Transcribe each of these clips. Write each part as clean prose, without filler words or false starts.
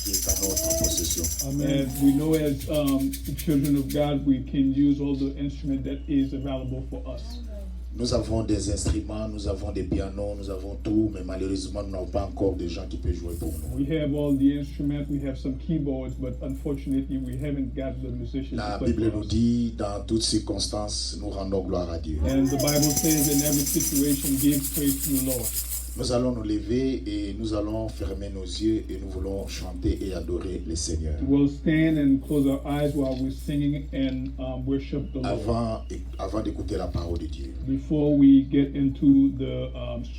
qui est à notre possession. Amen. We know as the children of God, we can use all the instrument that is available for us. Nous avons des instruments, nous avons des pianos, nous avons tout, mais malheureusement, nous n'avons pas encore de gens qui peuvent jouer pour nous. We have all the instruments, we have some keyboards, but unfortunately, we haven't got the musicians La to play Bible for nous us. dit, dans toutes circonstances, nous rendons gloire à Dieu. And the Bible says in every situation, give praise to the Lord. Nous allons nous lever et nous allons fermer nos yeux et nous voulons chanter et adorer le Seigneur. We'll stand and close our eyes while we're singing and worship the Lord. Avant d'écouter la parole de Dieu. Before we get into the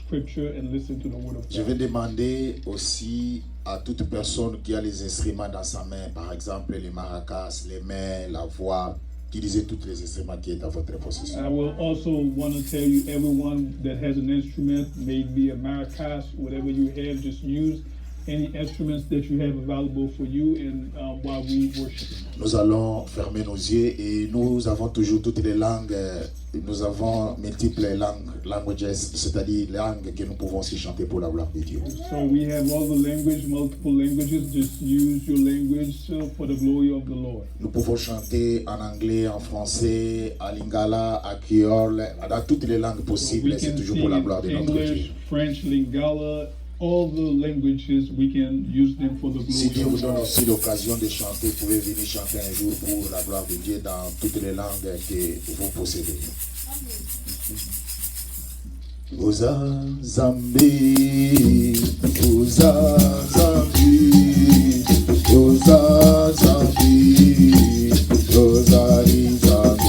scripture and listen to the word of Je vais God. demander aussi à toute personne qui a les instruments dans sa main, par exemple les maracas, les mains, la voix, utilisez tous les instruments qui sont à votre possession. I will also want to tell you, everyone that has an instrument, maybe a maracas, whatever you have, just use any instruments that you have available for you and while we worship. Nous allons fermer nos yeux et nous avons toujours toutes les langues, nous avons multiples languages, c'est-à-dire langues que nous pouvons aussi chanter pour la gloire de Dieu. So we have all the language, multiple languages. Just use your language for the glory of the Lord. Nous pouvons chanter en anglais, en français, à lingala, à créole, dans toutes les langues So possibles, we c'est can toujours pour la gloire de sing notre Dieu. English, French, Lingala, all the languages. We can use them for the Si Dieu glory vous of donne God. aussi l'occasion de chanter, vous pouvez venir chanter un jour pour la gloire de Dieu dans toutes les langues que vous possédez. Oza Zambi, Oza Zambi, Oza Zambi, Oza Zambi.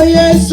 Yes,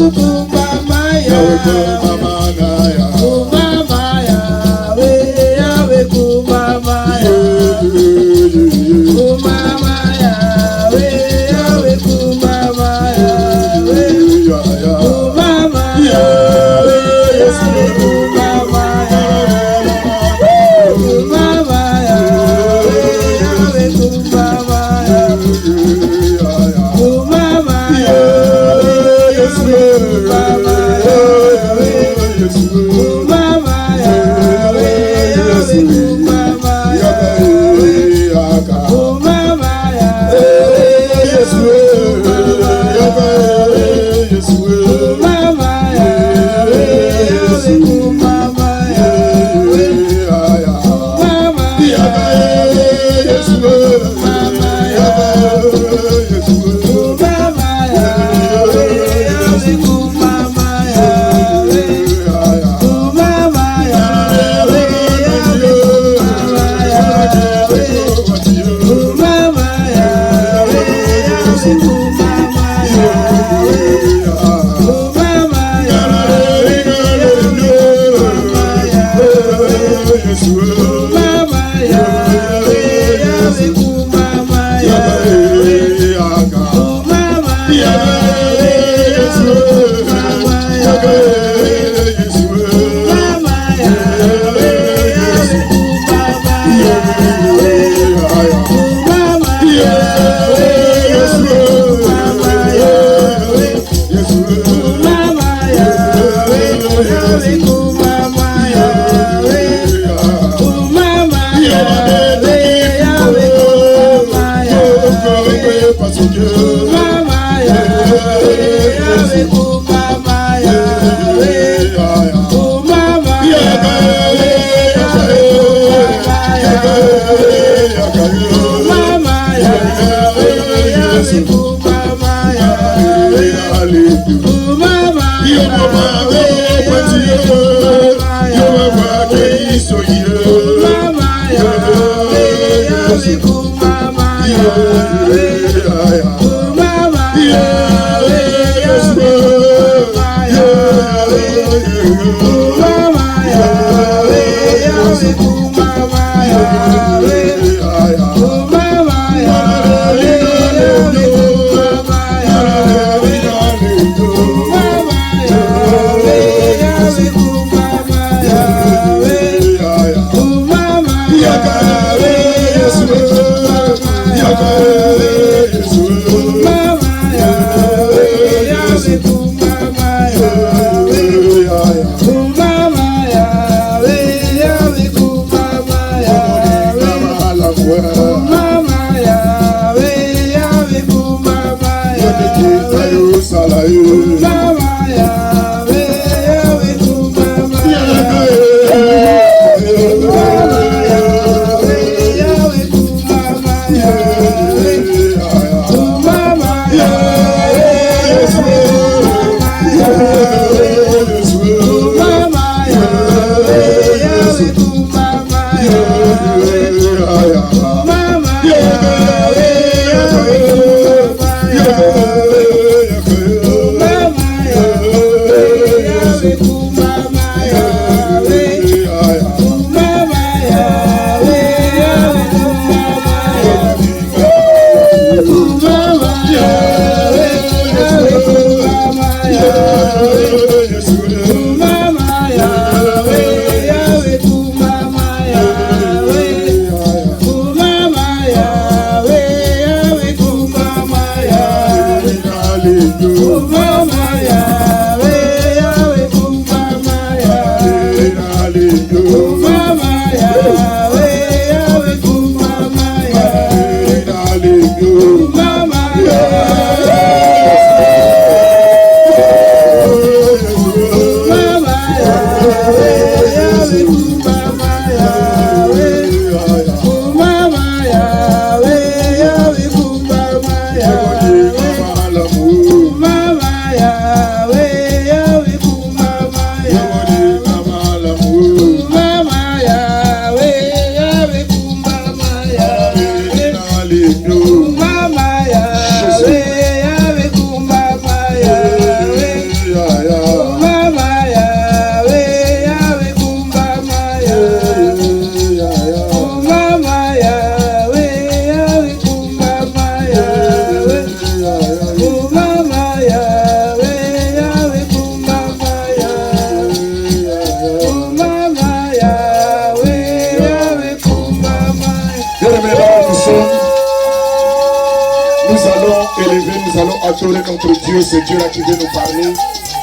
Adorer notre Dieu, c'est Dieu là qui veut nous parler.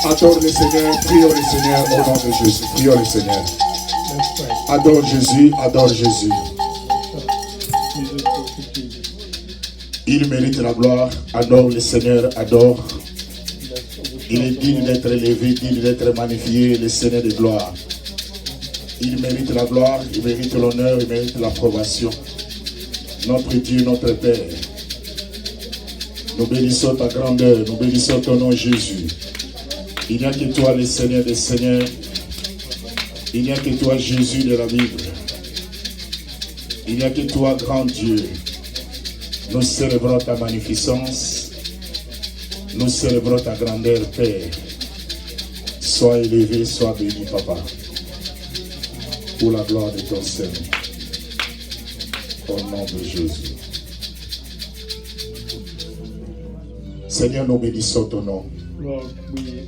Adore le Seigneur, prions le Seigneur au nom de Jésus. Prions le Seigneur. Adore Jésus, adore Jésus. Il mérite la gloire. Adore le Seigneur, adore. Il est digne d'être élevé, digne d'être magnifié, le Seigneur de gloire. Il mérite la gloire, il mérite l'honneur, il mérite l'approbation. Notre Dieu, notre Père. Nous bénissons ta grandeur, nous bénissons ton nom Jésus. Il n'y a que toi le Seigneur des Seigneurs. Il n'y a que toi Jésus de la Bible. Il n'y a que toi grand Dieu. Nous célébrons ta magnificence. Nous célébrons ta grandeur Père. Sois élevé, sois béni Papa. Pour la gloire de ton Seigneur. Au nom de Jésus. Seigneur, nous bénissons ton nom. Lord, we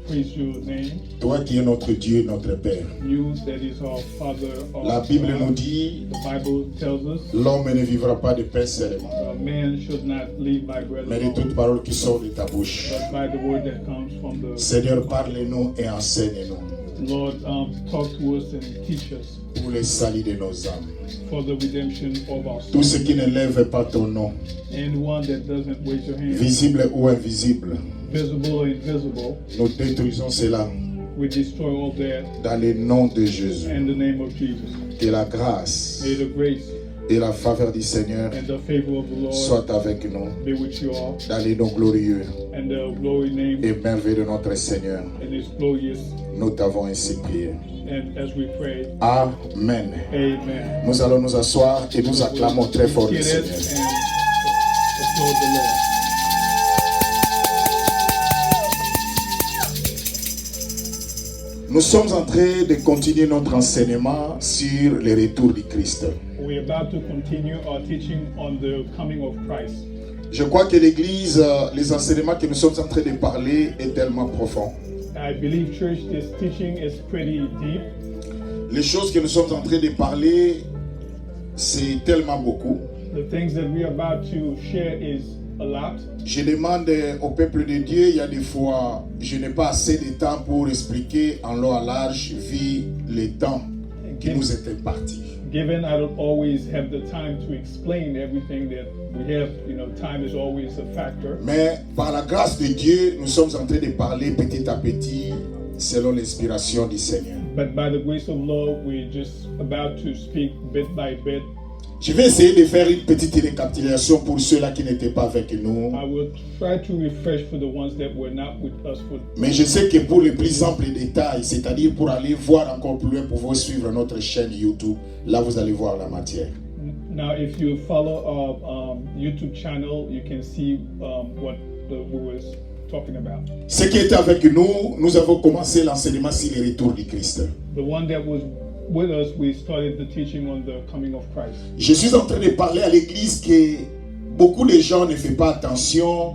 praise your name. Toi qui es notre Dieu, notre Père. You that is our Father, our La Bible God. nous dit, The Bible tells us, l'homme ne vivra pas de pain seulement, a man should not live by bread mais de alone, toute parole qui sort de ta bouche. but by the word that comes from the Seigneur, parle-nous et enseigne-nous Lord. Talk to us and teach us pour le salut de nos âmes. for the redemption of our Tout souls. ce qui ne lève pas ton nom, Anyone that doesn't raise your hand, visible ou invisible, visible or invisible, nous détruisons cela we destroy all that dans le nom de Jésus. in the name of Jesus. Que la grâce May the grace Et la faveur du Seigneur and the favor of the Lord soit avec nous be with you all. dans les noms glorieux And the glory name et merveilleux de notre Seigneur. and His glorious. Nous t'avons ainsi prié. And as we pray, Amen. Amen. Nous allons nous asseoir et nous acclamons très fort le Seated Seigneur. and applaud the Lord. Nous sommes en train de continuer notre enseignement sur le retour du Christ. We're about to continue our teaching on the coming of Christ. Je crois que l'Église, les enseignements que nous sommes en train de parler est tellement profond. I believe, church, this teaching is pretty deep. Les choses que nous sommes en train de parler, c'est tellement beaucoup. The things that we're about to share is a lot. Je demande au peuple de Dieu, il y a des fois, je n'ai pas assez de temps pour expliquer en long à large, vu le temps qui nous est imparti. Given I don't always have the time to explain everything that we have, time is always a factor. Mais par la grâce de Dieu, nous sommes en train de parler petit à petit selon l'inspiration du Seigneur. But by the grace of Lord, we're just about to speak bit by bit. Je vais essayer de faire une petite récapitulation pour ceux-là qui n'étaient pas avec nous. I will try to refresh for the ones that were not with us. Mais je sais que pour les plus amples détails, c'est-à-dire pour aller voir encore plus loin, pour vous suivre notre chaîne YouTube, là vous allez voir la matière. Now, if you follow our YouTube channel, you can see what we was talking about. Ceux qui étaient avec nous, nous avons commencé l'enseignement sur le retour du Christ. The one that was with us, we started the teaching on the coming of Christ. Je suis en train de parler à l'église que beaucoup de gens ne font pas attention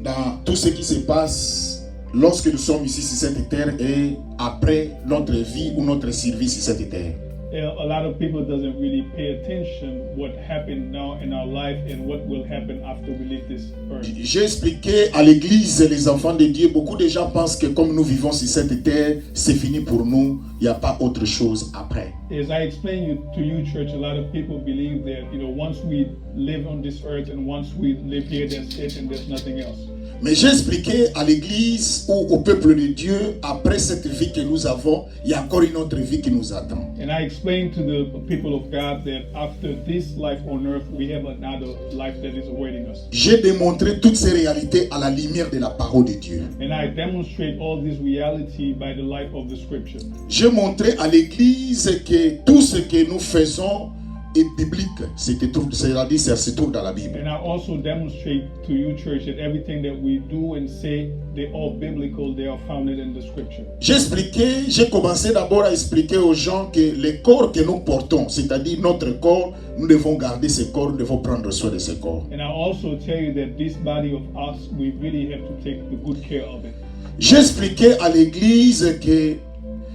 dans tout ce qui se passe lorsque nous sommes ici sur cette terre et après notre vie ou notre service sur cette terre. A lot of people doesn't really pay attention what happened now in our life and what will happen after we leave this earth. J'ai expliqué à l'église, les enfants de Dieu, beaucoup de gens pensent que comme nous vivons sur cette terre, c'est fini pour nous, il n'y a pas autre chose après. As I explained to you, church, a lot of people believe that, once we live on this earth and once we live here, that's it and there's nothing else. Mais j'ai expliqué à l'église ou au peuple de Dieu, après cette vie que nous avons, il y a encore une autre vie qui nous attend. And I explained to the people of God that after this life on earth, we have another life that is awaiting us. J'ai démontré toutes ces réalités à la lumière de la parole de Dieu. And I demonstrate all this reality by the light of the scripture. J'ai montré à l'église que tout ce que nous faisons est biblique, c'est-à-dire ça se trouve dans la Bible. And I also demonstrate to you, church, that everything that we do and say, they're all biblical, they are founded in the scripture. J'ai commencé d'abord à expliquer aux gens que le corps que nous portons, c'est-à-dire notre corps, nous devons garder ce corps, nous devons prendre soin de ce corps. And I also tell you that this body of us, we really have to take the good care of it. J'ai expliqué à l'église que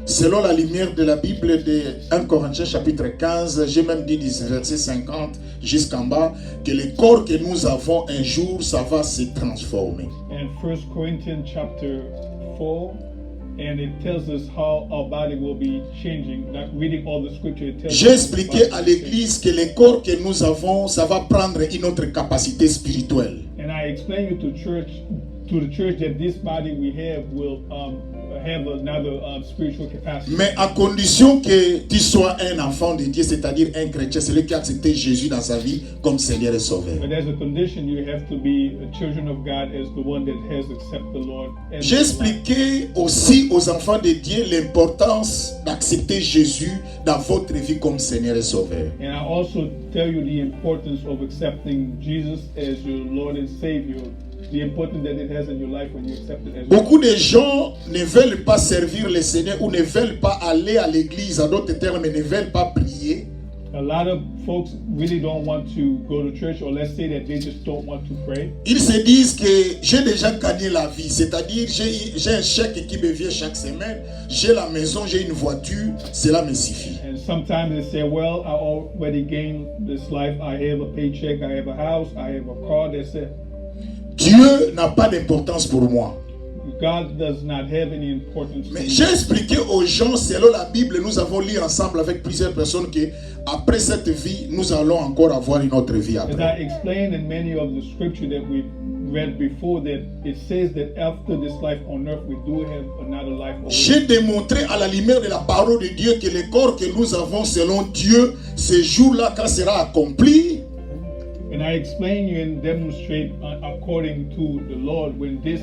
selon la lumière de la Bible de 1 Corinthiens chapitre 15, j'ai même dit du verset 50 jusqu'en bas, que le corps que nous avons un jour, ça va se transformer. And 1 Corinthians chapter 4, and it tells us how our body will be changing. Not reading all the scripture, it tells J'ai expliqué à l'église que le corps que nous avons, ça va prendre une autre capacité spirituelle. And I explain you to the church that this body we have will have another spiritual capacity. Mais à condition que tu sois un enfant de Dieu, c'est-à-dire un chrétien, celui qui a accepté Jésus dans sa vie comme Seigneur et Sauveur. But as a condition, you have to be a children of God as the one that has accepted the Lord. J'ai expliqué aussi aux enfants de Dieu l'importance d'accepter Jésus dans votre vie comme Seigneur et Sauveur. And I also tell you the importance of accepting Jesus as your Lord and Savior. The importance that it has in your life when you accept it as Beaucoup de gens ne veulent pas servir le Seigneur ou ne veulent pas aller à l'église, en d'autres termes, ne veulent pas prier. A lot of folks really don't want to go to church, or let's say that they just don't want to pray. Ils se disent que j'ai déjà gagné la vie, c'est-à-dire j'ai un chèque qui me vient chaque semaine, j'ai la maison, j'ai une voiture, cela me suffit. And sometimes they say, well, I already gained this life. I have a paycheck, I have a house, I have a car, that's it. Dieu n'a pas d'importance pour moi. God does not have any importance. Mais j'ai expliqué aux gens, selon la Bible, nous avons lu ensemble avec plusieurs personnes que après cette vie, nous allons encore avoir une autre vie As après. I explained in many of the scripture that we read before that it says that after this life on earth, we do have another life over J'ai there. démontré à la lumière de la parole de Dieu que le corps que nous avons selon Dieu, ce jour-là, quand sera accompli, And I explain you and demonstrate according to the Lord when this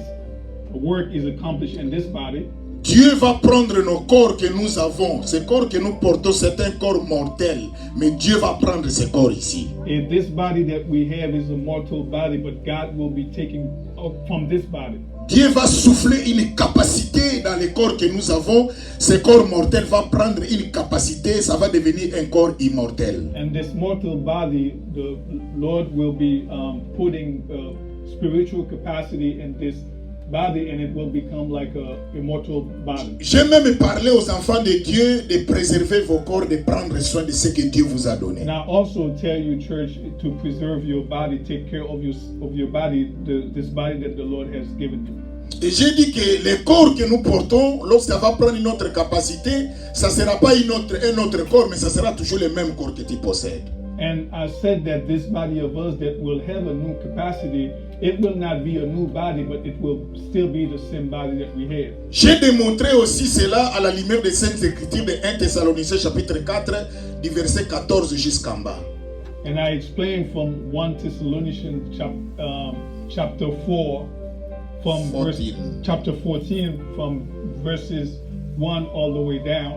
work is accomplished in this body. Dieu va prendre nos corps que nous avons. Ce corps que nous portons, c'est un corps mortel. Mais Dieu va prendre ce corps ici. And this body that we have is a mortal body, but God will be taking from this body. Dieu va souffler une capacité dans les corps que nous avons. Ce corps mortel va prendre une capacité, ça va devenir un corps immortel. And this mortal body, the Lord will be putting spiritual capacity in this body, and it will become like a immortal body. J'ai même parlé aux enfants de Dieu de préserver vos corps, de prendre soin de ce que Dieu vous a donné. And I also tell you, church, to preserve your body, take care of your body, this body that the Lord has given you. Et j'ai dit que le corps que nous portons, lorsqu'il va prendre une autre capacité, ça ne sera pas un autre corps, mais ça sera toujours le même corps que tu possèdes. And I said that this body of us that will have a new capacity, it will not be a new body, but it will still be the same body that we have. J'ai démontré aussi cela à la lumière des Saintes Écritures de 1 Thessaloniciens chapitre 4, du verset 14 jusqu'en bas. And I explained from 1 Thessalonians chapter 4, from chapter 14, from verses 1 all the way down.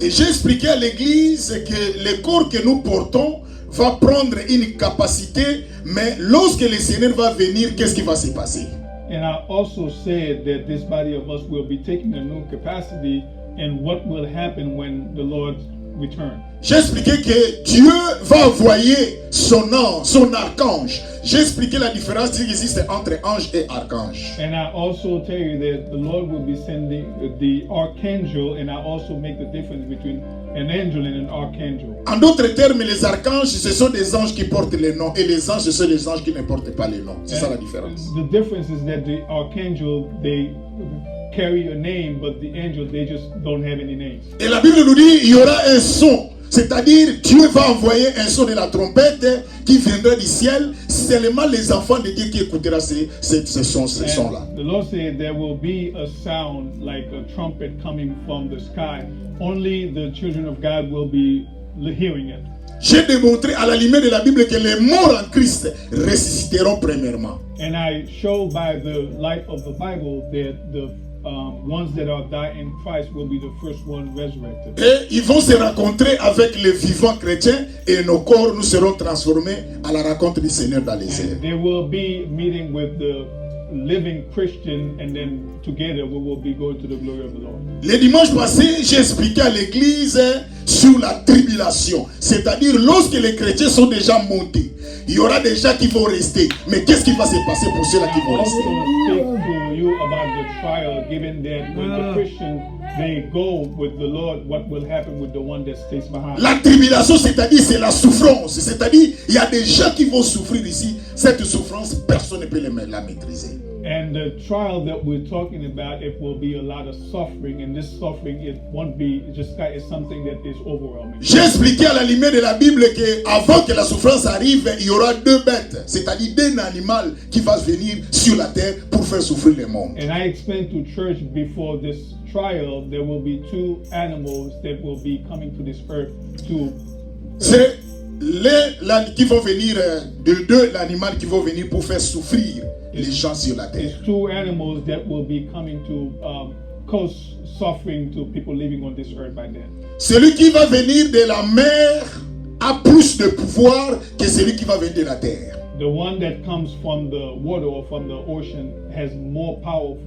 Et j'ai expliqué à l'église que le corps que nous portons va prendre une capacité, mais lorsque le Seigneur va venir, qu'est-ce qui va se passer? And I also said that this body of us will be taking a new capacity, and what will happen when the Lord returns. J'ai expliqué que Dieu va envoyer son ange, son archange. J'ai expliqué la différence qui existe entre ange et archange. And I also tell you that the Lord will be sending the archangel, and I also make the difference between an angel and an archangel. En d'autres termes, les archanges, ce sont des anges qui portent les noms, et les anges, ce sont des anges qui ne portent pas les noms. C'est ça la différence. The difference is that the archangel, they carry a name, but the angel, they just don't have any names. Et la Bible nous dit, il y aura un son. C'est-à-dire, Dieu va envoyer un son de la trompette qui viendra du ciel. Seulement les enfants de Dieu qui écouteront ce son-là. The Lord said there will be a sound like a trumpet coming from the sky. Only the children of God will be hearing it. J'ai démontré à la lumière de la Bible que les morts en Christ ressusciteront premièrement. And I show by the light of the Bible that the ones that are dying in Christ will be the first one resurrected. Et ils vont se rencontrer avec les vivants chrétiens et nos corps nous seront transformés à la rencontre du Seigneur dans les airs. They will be meeting with the living Christian, and then together we will be going to the glory of the Lord. Le dimanche passé, j'ai expliqué à l'église sur la tribulation. C'est-à-dire, lorsque les chrétiens sont déjà montés, il y aura des gens qui vont rester. Mais qu'est-ce qui va se passer pour ceux-là qui vont rester? Speak to you about the trial, given that when the Christians they go with the Lord, what will happen with the one that stays behind? La tribulation, c'est-à-dire, c'est la souffrance. C'est-à-dire, il y a des gens qui vont souffrir ici. Cette souffrance, personne ne peut la maîtriser. And the trial that we're talking about, it will be a lot of suffering, and this suffering, it won't be just it's something that is overwhelming. J'ai expliqué à la lumière de la Bible que avant que la souffrance arrive, il y aura deux bêtes, c'est-à-dire d'un animal qui va venir sur la terre pour faire souffrir le monde. And I explained to church before this trial, there will be two animals that will be coming to this earth to. C'est qui vont venir l'animal qui vont venir pour faire souffrir les gens sur la terre. There's two animals that will be coming to cause suffering to people living on this earth by then. Celui qui va venir de la mer a plus de pouvoir que celui qui va venir de la terre. The one that comes from the water or from the ocean has more power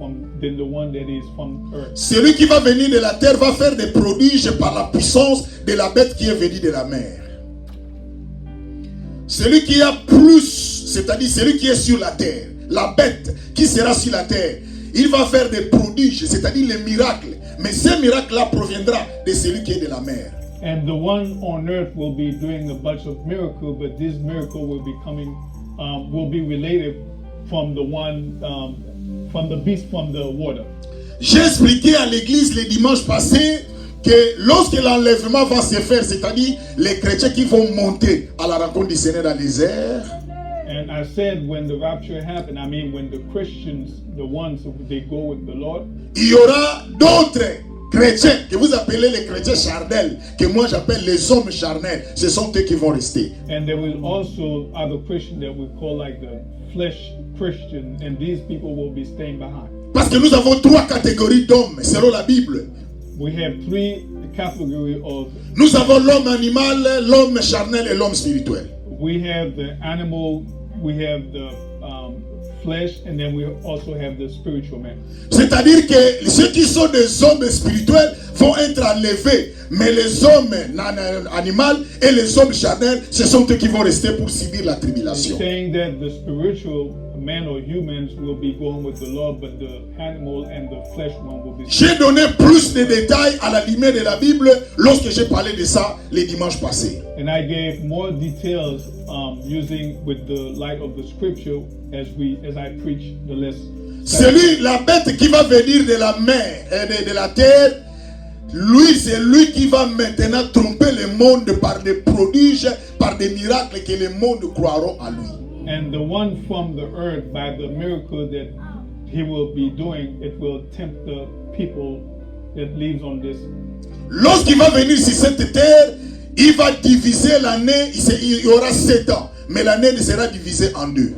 than the one that is from earth. Celui qui va venir de la terre va faire des prodiges par la puissance de la bête qui est venue de la mer. Celui qui a plus, c'est-à-dire celui qui est sur la terre, la bête qui sera sur la terre, il va faire des prodiges, c'est-à-dire les miracles. Mais ce miracle-là proviendra de celui qui est de la mer. And the one on earth will be doing a bunch of miracles, but this miracle will be coming, will be related from the one, from the beast from the water. J'ai expliqué à l'église le dimanche passé que lorsque l'enlèvement va se faire, c'est-à-dire les chrétiens qui vont monter à la rencontre du Seigneur dans les airs. And And I said when the rapture happened, I mean when the Christians, the ones who they go with the Lord, il y aura d'autres chrétiens que vous appelez les chrétiens charnels, que moi j'appelle les hommes charnels. Ce sont eux qui vont rester. and there will also other Christians that we call like the flesh Christian, and these people will be staying behind. Parce que nous avons 3 catégories d'hommes selon la Bible. We have 3 categories of. Nous avons l'homme animal, l'homme charnel et l'homme spirituel. We have the animal, we have the flesh, and then we also have the spiritual man. C'est-à-dire que ceux qui sont des hommes spirituels vont être enlevés, mais les hommes animaux et les hommes charnels, ce sont eux qui vont rester pour subir la tribulation. Saying that the spiritual man or humans will be going with the Lord, but the animal and the flesh one will be. J'ai donné plus de détails à la lumière de la Bible lorsque j'ai parlé de ça les dimanches passés. And I gave more details using with the light of the scripture as I preach the lesson. Celui, la bête qui va venir de la mer et de la terre, lui, c'est lui qui va maintenant tromper le monde par des prodiges, par des miracles que le monde croiront à lui. And the one from the earth, by the miracle that he will be doing, it will tempt the people that lives on this. Lorsqu'il va venir sur cette terre, il va diviser l'année, il y aura 7 ans, mais l'année sera divisée en 2.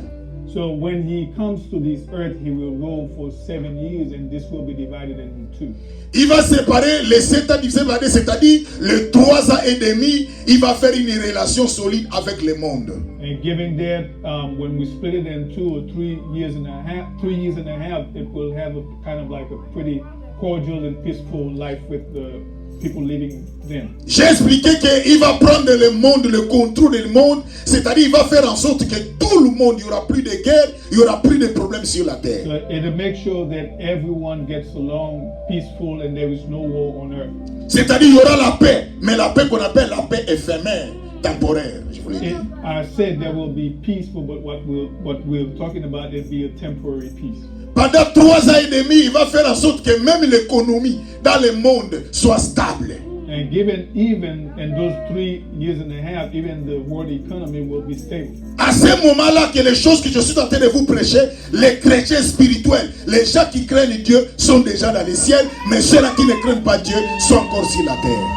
So when he comes to this earth, he will rule for 7 years, and this will be divided into 2. Il va séparer les 7 ans divisés par 2, c'est-à-dire les 3 ans et demi, il va faire une relation solide avec le monde. And given that, when we split it in 2 or 3 years and a half, it will have a kind of like a pretty cordial and peaceful life with the people living then. J'ai expliqué qu'il va prendre le monde, le contrôle du monde, c'est-à-dire il va faire en sorte que tout le monde, il n'y aura plus de guerre, il n'y aura plus de problèmes sur la terre. So it'll make sure that everyone gets along peaceful and there is no war on earth. C'est-à-dire il y aura la paix, mais la paix qu'on appelle la paix éphémère, temporaire, je voulais dire. I said there will be peaceful, but what we're talking about it be a temporary peace. Pendant 3 ans et demi, il va faire en sorte que même l'économie dans le monde soit stable. And given even in those 3 years and a half, even the world economy will be stable. À ce moment-là, que les choses que je suis en train de vous prêcher, les chrétiens spirituels, les gens qui craignent Dieu sont déjà dans les ciels, mais ceux-là qui ne craignent pas Dieu sont encore sur la terre.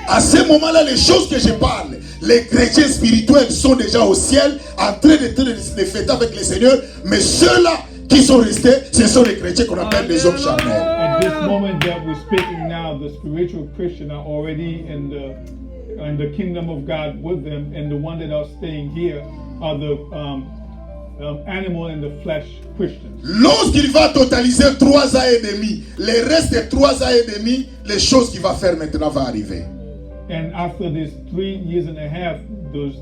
À ce moment-là, les choses que je parle, les chrétiens spirituels sont déjà au ciel, en train de fêter avec le Seigneur, mais ceux-là qui sont restés, ce sont les chrétiens qu'on appelle des hommes charnels. At this moment that we're speaking now, the spiritual Christians are already in the kingdom of God with them, and the ones that are staying here are the animal and the flesh Christians. Lorsqu'il va totaliser 3 ans et demi, les restes de 3 ans et demi, les choses qu'il va faire maintenant vont arriver. And after this 3 years and a half, those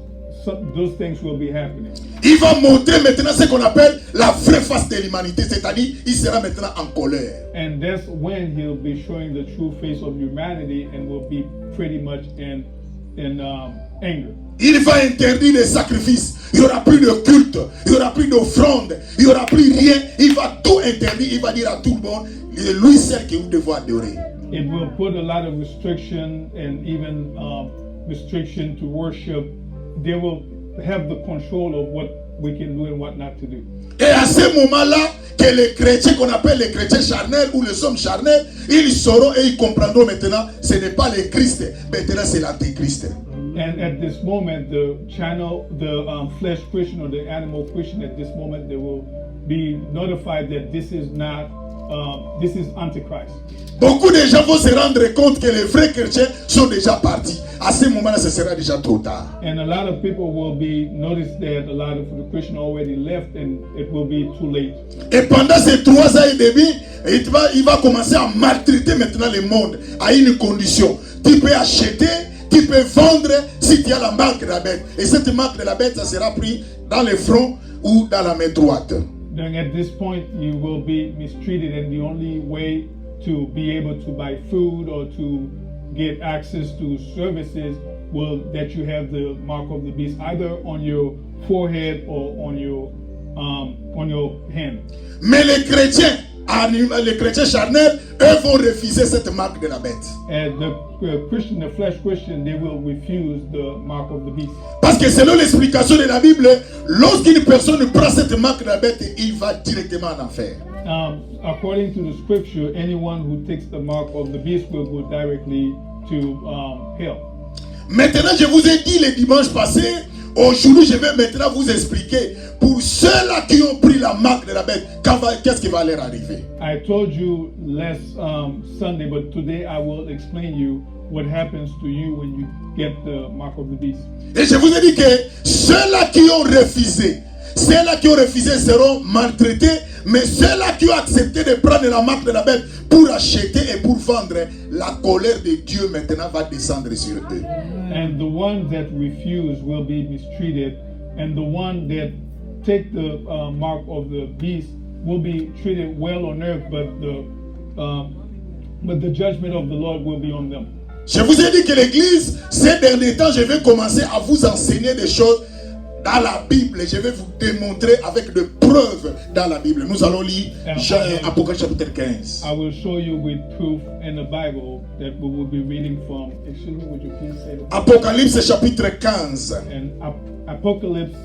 things will be happening. Il va montrer maintenant ce qu'on appelle la vraie face de l'humanité, c'est-à-dire il sera maintenant en colère. And that's when he'll be showing the true face of humanity and will be pretty much in anger. Il va interdire les sacrifices. Il n'y aura plus de culte, il n'y aura plus d'offrande, il n'y aura plus rien. Il va tout interdire. Il va dire à tout le monde, c'est lui seul que vous devez adorer. It will put a lot of restriction and even restriction to worship. They will have the control of what we can do and what not to do. Et à ce moment-là, que les chrétiens qu'on appelle les chrétiens charnels ou les hommes charnels, ils sauront et ils comprendront maintenant, ce n'est pas le Christ, maintenant c'est l'Antéchrist. And at this moment, the flesh Christian or the animal Christian, at this moment, they will be notified that this is not, this is Antichrist. Beaucoup de gens vont se rendre compte que les vrais chrétiens sont déjà partis. À ce moment-là, ce sera déjà trop tard. And a lot of people will be noticed that a lot of the Christians already left, and it will be too late. Et pendant ces 3 ans et demi, il va commencer à maltraiter maintenant le monde à une condition. Tu peux acheter, tu peux vendre si tu as la marque de la bête. Et cette marque de la bête, ça sera pris dans le front ou dans la main droite. Then at this point, you will be mistreated, and the only way to be able to buy food or to get access to services will that you have the mark of the beast either on your forehead or on your hand. Mais les chrétiens, les chrétiens charnels, eux vont refuser cette marque de la bête. And the Christian, the flesh Christian, they will refuse the mark of the beast. Parce que selon l'explication de la Bible, lorsqu'une personne prend cette marque de la bête, il va directement en enfer. According to the scripture, anyone who takes the mark of the beast will go directly to hell. Maintenant, je vous ai dit le dimanche passé, aujourd'hui je vais maintenant vous expliquer pour ceux-là qui ont pris la marque de la bête, qu'est-ce qui va leur arriver. I told you last Sunday, but today I will explain you what happens to you when you get the mark of the beast. Et je vous ai dit que ceux-là qui ont refusé seront maltraités, mais ceux-là qui ont accepté de prendre la marque de la bête pour acheter et pour vendre, la colère de Dieu maintenant va descendre sur eux. And the ones that refuse will be mistreated, and the one that take the mark of the beast will be treated well on earth, but the judgment of the Lord will be on them. Je vous ai dit que l'Église, ces derniers temps, je vais commencer à vous enseigner des choses dans la Bible. Je vais vous démontrer avec des preuves dans la Bible. Nous allons lire Apocalypse chapitre 15. I will show you with proof in the Bible that we will be reading from. Excuse me, would you please say the Apocalypse chapitre 15. And Apocalypse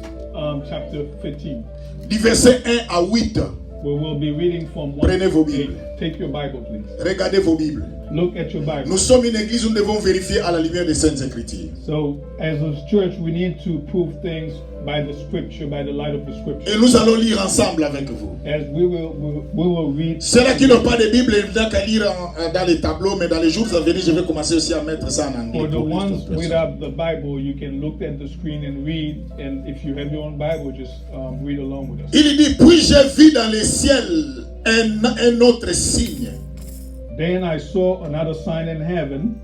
chapter 15. Du verset 1 à 8. We will be reading from 1 Prenez vos to 8. Bibles. Take your Bible, please. Regardez vos Bibles. Look at your Bible. Nous sommes une église où nous devons vérifier à la lumière des Saintes Écritures. So, as a church, we need to prove things by the Scripture, by the light of the Scripture. Et nous allons lire ensemble avec vous. As we will read. Ceux-là qui n'ont pas de Bible, ils n'ont qu'à lire dans les tableaux, mais dans les jours à venir, je vais commencer aussi à mettre ça en anglais. For the ones without the Bible, you can look at the screen and read. And if you have your own Bible, just read along with us. Il dit, puis j'ai vu dans les ciels un autre signe. Then I saw another sign in heaven,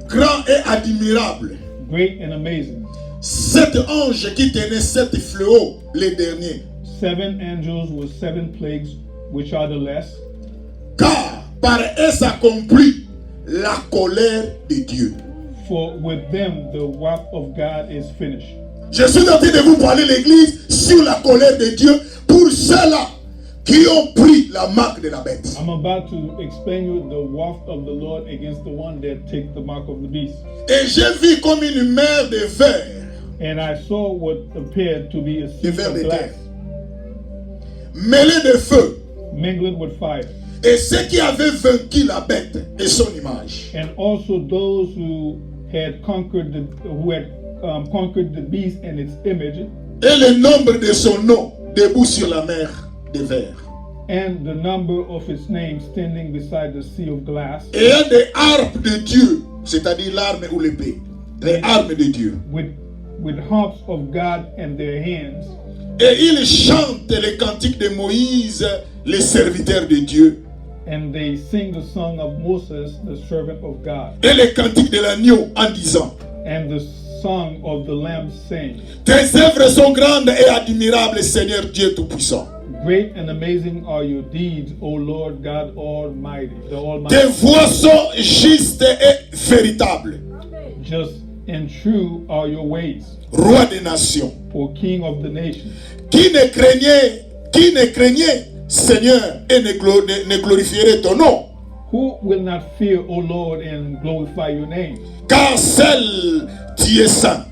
grand et admirable. great and amazing. 7 anges qui tenaient 7 fléaux, les derniers. 7 angels with 7 plagues, which are the last. Car par eux s'accomplit la colère de Dieu. For with them the wrath of God is finished. Je suis en train de vous parler, l'église, sur la colère de Dieu pour ceux-là qui ont pris la marque de la bête. I'm about to explain you the wrath of the Lord against the one that take the mark of the beast. Et j'ai vu comme une mer de verre. And I saw what appeared to be a sea verre of de glass, terre, mêlé de feu. mingled with fire. Et ceux qui avaient vaincu la bête et son image. And also those who had conquered the beast and its image, Et le nombre de son nom debout sur la mer de verre. and the number of its name standing beside the sea of glass, Et un des harpes de Dieu, c'est-à-dire l'arme ou l'épée. Les armes de Dieu. with harps of God in their hands. Et ils chantent les cantiques de Moïse, les serviteurs de Dieu. And they sing the song of Moses, the servant of God, Et les cantiques de l'agneau en disant, and the song of the Lamb, saying, tes œuvres sont grandes et admirables, Seigneur Dieu Tout-Puissant. great and amazing are your deeds, O Lord God Almighty, the Almighty. Tes voies sont justes et véritables, Just and true are your ways, Roi des nations. O King of the nations. Qui ne craignait, Seigneur, et ne glorifierait ton nom? Who will not fear, O Lord, and glorify your name? Car seul tu es saint.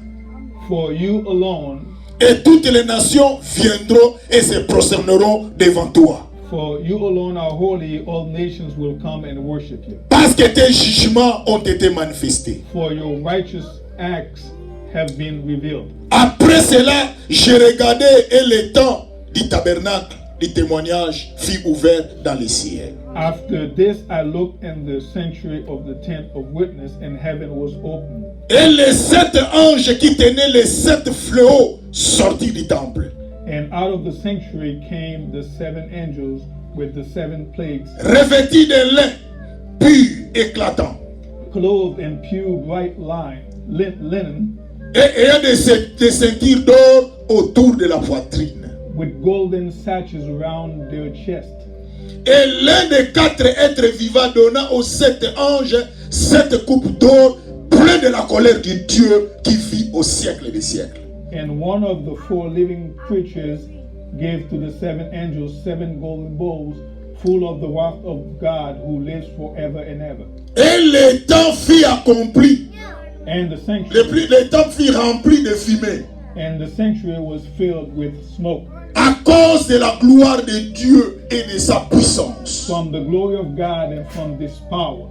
For you alone, Et toutes les nations viendront et se prosterneront devant toi. for you alone are holy, all nations will come and worship you. Parce que tes jugements ont été manifestés. For your righteous acts have been revealed. Après cela, j'ai regardé et le temps du tabernacle, du témoignage fut ouvert dans le ciel. After this, I looked in the sanctuary of the tent of witness, and heaven was opened. Et les 7 anges qui tenaient les 7 fléaux sortis du temple, And out of the sanctuary came the 7 angels with the 7 plagues, revêtis de lin pur, éclatant, clothed in pure white linen, et ayant des ceintures d'or autour de la poitrine. with golden sashes around their chest. Et l'un des 4 êtres vivants donna aux 7 anges 7 coupes d'or pleines de la colère de Dieu qui vit au siècle des siècles. And one of the 4 living creatures gave to the 7 angels 7 golden bowls full of the wrath of God who lives forever and ever. Et le temps fut accompli. And the sanctuary, Le temps fut rempli de fumée. was filled with smoke À cause de la gloire de Dieu et de sa puissance. from the glory of God and from this power.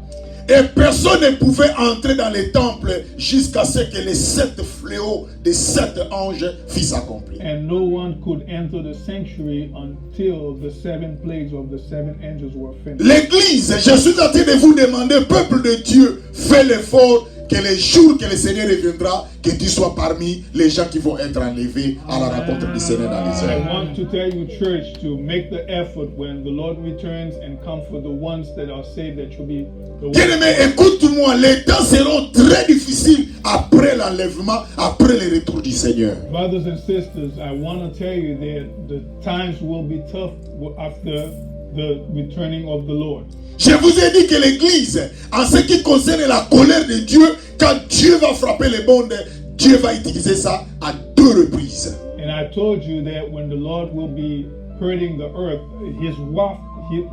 Et personne ne pouvait entrer dans le temple jusqu'à ce que les 7 fléaux des 7 anges fissent accomplis. And no one could enter the sanctuary until the 7 plagues of the 7 angels were finished. L'église, je suis en train de vous demander, peuple de Dieu, fais l'effort que les jours que le Seigneur reviendra, que tu sois parmi les gens qui vont être enlevés à la rencontre du Seigneur dans les I airs. want to tell you, church, to make the effort when the Lord returns and come for the ones that are saved, that you'll be the ones. Bien-aimé, écoute-moi, les temps seront très difficiles après l'enlèvement, après le retour du Seigneur. Brothers and sisters, I want to tell you that the times will be tough after the returning of the Lord. Je vous ai dit que l'église, en ce qui concerne la colère de Dieu, quand Dieu va frapper le monde, Dieu va utiliser ça à 2 reprises. And I told you that when the Lord will be hurting the earth, his wrath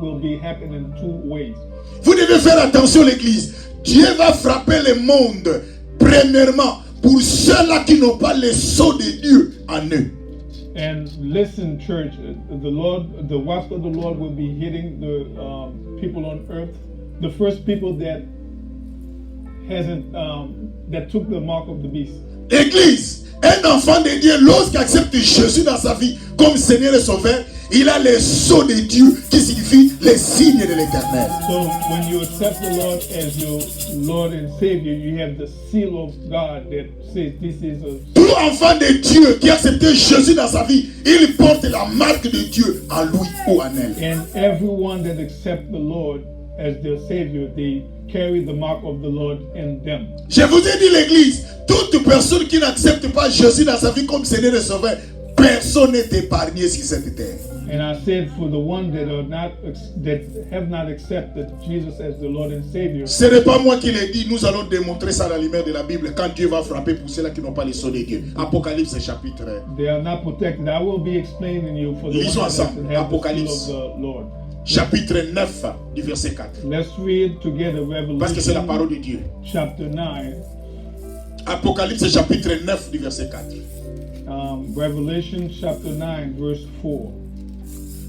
will be happening in 2 ways. Vous devez faire attention, l'église. Dieu va frapper le monde, premièrement, pour ceux-là qui n'ont pas le sceau de Dieu en eux. And listen, church, the wrath of the Lord will be hitting the people on earth. The first people that that took the mark of the beast. Église, un enfant de Dieu, lorsqu'il accepte Jésus dans sa vie comme Seigneur et Sauveur, il a le sceau de Dieu qui signifie les signes de l'Éternel. So when you accept the Lord as your Lord and Savior, you have the seal of God that says this is a. Tout enfant de Dieu qui a accepté Jésus dans sa vie, il porte la marque de Dieu en lui ou en elle. And everyone that accepts the Lord as their Savior, they carry the mark of the Lord in them. Je vous ai dit, l'église, toute personne qui n'accepte pas Jésus dans sa vie comme Seigneur et Sauveur, personne n'est épargné sur cette terre. And I said, for the ones that have not accepted Jesus as the Lord and Savior. Ce n'est pas moi qui l'ai dit, nous allons démontrer ça à la lumière de la Bible quand Dieu va frapper pour ceux-là qui n'ont pas le sceau de Dieu. Apocalypse chapitre. They are not protected. I will be explaining you for the ones that have the seal of the Lord. Chapitre 9 du verset 4. Let's read together Revelation. Parce que c'est la parole de Dieu. Chapter 9. Apocalypse chapitre 9 du verset 4. Revelation chapter 9 verse 4.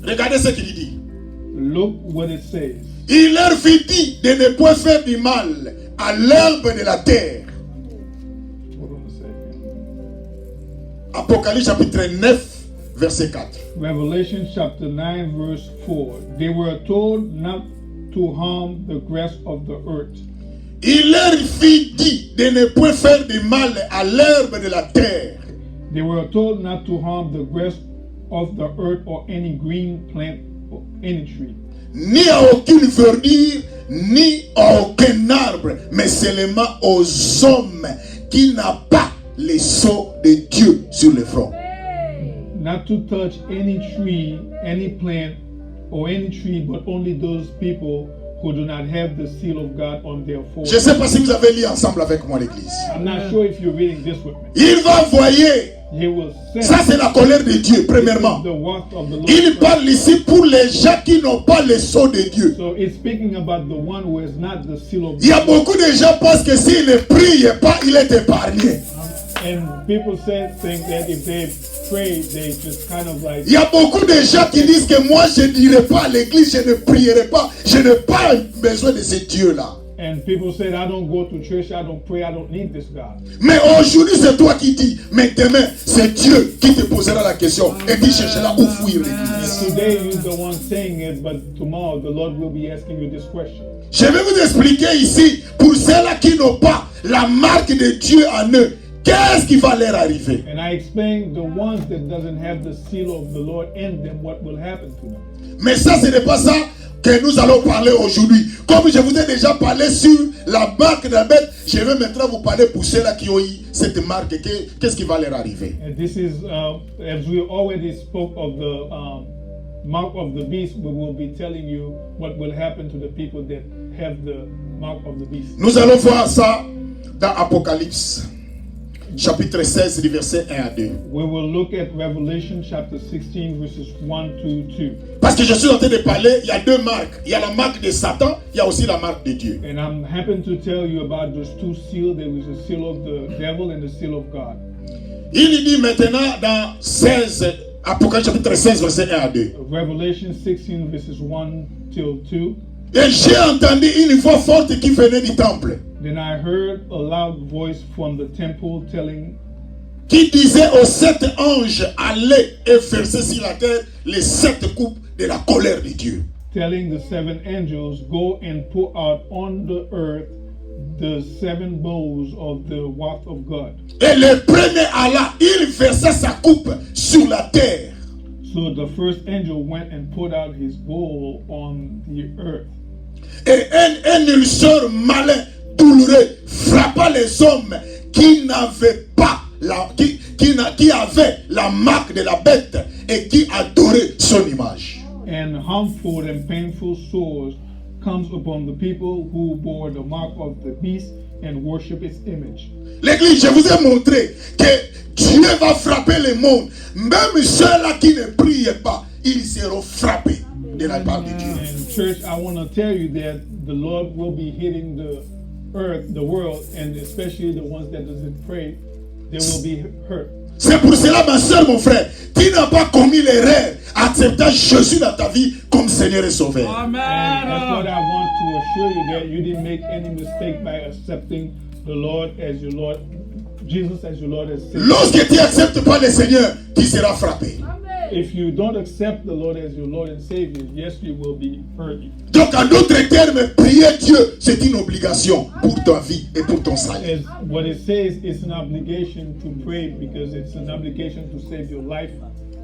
Regardez ce qu'il dit. Look what it says. Il leur fit dit de ne point faire du mal à l'herbe de la terre. Hold on a second. Apocalypse chapitre 9 verset 4. Revelation chapter 9 verse 4. They were told not to harm the grass of the earth. Il leur fit dit de ne point faire du mal à l'herbe de la terre. They were told not to harm the grass of the earth or any green plant or any tree. Ni à aucune verdure, ni à aucun arbre, mais seulement aux hommes qui n'ont pas le sceau de Dieu sur le front. Not to touch any tree, any plant, or any tree, but only those people who do not have the seal of God on their forehead. Je ne sais pas si vous avez lu ensemble avec moi l'église. I'm not sure if you're reading this with me. Il va envoyer. He will send. Ça c'est la colère de Dieu, premièrement. The wrath of the Lord. Il parle ici pour les gens qui n'ont pas le sceau de Dieu. So it's speaking about the one who has not the seal of Il y a God. beaucoup de gens qui pensent que s'il ne prie pas, il est épargné. And people think that if they pray, they just kind of like. Il y a beaucoup de gens qui disent que moi je ne dirai pas à l'église, je ne prierai pas, je n'ai pas besoin de ce Dieu-là. And people say, I don't go to church, I don't pray, I don't need this God. Mais aujourd'hui c'est toi qui dis, mais demain c'est Dieu qui te posera la question et qui cherchera où fuir l'église. And today you're the one saying it, but tomorrow the Lord will be asking you this question. Je vais vous expliquer ici, pour ceux-là qui n'ont pas la marque de Dieu en eux, qu'est-ce qui va leur arriver? And I explained the ones that doesn't have the seal of the Lord in them, what will happen to them. Mais ça, ce n'est pas ça que nous allons parler aujourd'hui. Comme je vous ai déjà parlé sur la marque de la bête, je vais maintenant vous parler pour ceux-là qui ont eu cette marque. Qu'est-ce qui va leur arriver? And this is, as we already spoke of the mark of the beast, we will be telling you what will happen to the people that have the mark of the beast. Nous allons voir ça dans Apocalypse. chapitre 16, du verset 1 à 2. We will look at Revelation chapter 16, verses 1 to 2. Parce que je suis en train de parler, il y a deux marques. Il y a la marque de Satan, il y a aussi la marque de Dieu. And I'm happy to tell you about those two seals. There was a seal of the devil and the seal of God. Il dit maintenant dans 16, Apocalypse chapitre 16, verset 1 à 2. Revelation 16, verses 1 till 2. Et j'ai entendu une voix forte qui venait du temple, Then I heard a loud voice from the temple qui disait aux 7 anges, allez et versez sur la terre les 7 coupes de la colère de Dieu. telling the 7 angels, go and pour out on the earth the 7 bowls of the wrath of God. Et le premier alla, il versa sa coupe sur la terre. So the first angel went and poured out his bowl on the earth. Et un ulcère malin, douloureux, frappa les hommes qui n'avaient pas qui avaient la marque de la bête et qui adoraient son image. And harmful and painful sores comes upon the people who bore the mark of the beast and worship its image. L'église, je vous ai montré que Dieu va frapper le monde. Même ceux-là qui ne prient pas, ils seront frappés de la part de Dieu. And church, I want to tell you that the Lord will be hitting the earth, the world, and especially the ones that doesn't pray, they will be hurt. C'est pour cela, ma soeur, mon frère, tu n'as pas commis l'erreur acceptant Jésus dans ta vie comme Seigneur et Sauveur. Amen. And that's what I want to assure you, that you didn't make any mistake by accepting the Lord as your Lord, Jesus as your Lord and Savior. Lorsque tu n'acceptes pas le Seigneur, tu seras frappé. If you don't accept the Lord as your Lord and Savior, yes, you will be hurt. Donc, en d'autres termes, prier Dieu, c'est une obligation pour ta vie et pour ton salut. As what it says, it's an obligation to pray because it's an obligation to save your life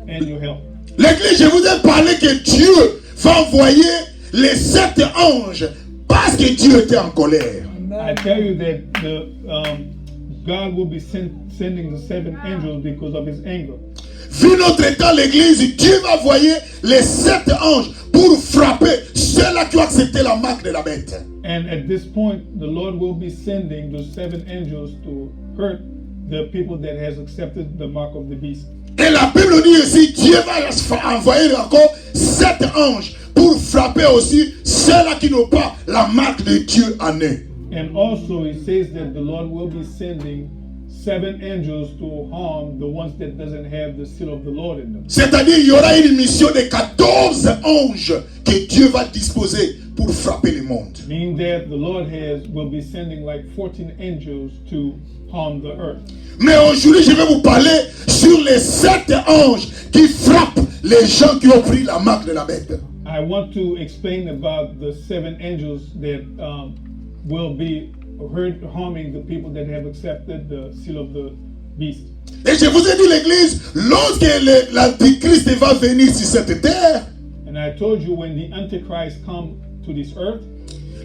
and your health. L'église, je vous ai parlé que Dieu va envoyer les 7 anges parce que Dieu était en colère. I tell you that God will be sending the 7 angels because of his anger. Vu notre temps, l'église, Dieu va envoyer les 7 anges pour frapper ceux-là qui ont accepté la marque de la bête. And at this point, the Lord will be sending the 7 angels to hurt the people that has accepted the mark of the beast. Et la Bible dit aussi, Dieu va envoyer encore 7 anges pour frapper aussi ceux-là qui n'ont pas la marque de Dieu en eux. And also it says that the Lord will be sending 7 angels to harm the ones that doesn't have the seal of the Lord in them. C'est-à-dire, il y aura une mission de 14 anges que Dieu va disposer pour frapper le monde. Meaning that the Lord will be sending like 14 angels to harm the earth. Mais aujourd'hui, je vais vous parler sur les 7 anges qui frappent les gens qui ont pris la marque de la bête. I want to explain about the 7 angels that will be harming the people that have accepted the seal of the beast. Et je vous ai dit, l'église, lorsque l'antichrist va venir sur cette terre, And I told you, when the Antichrist come to this earth,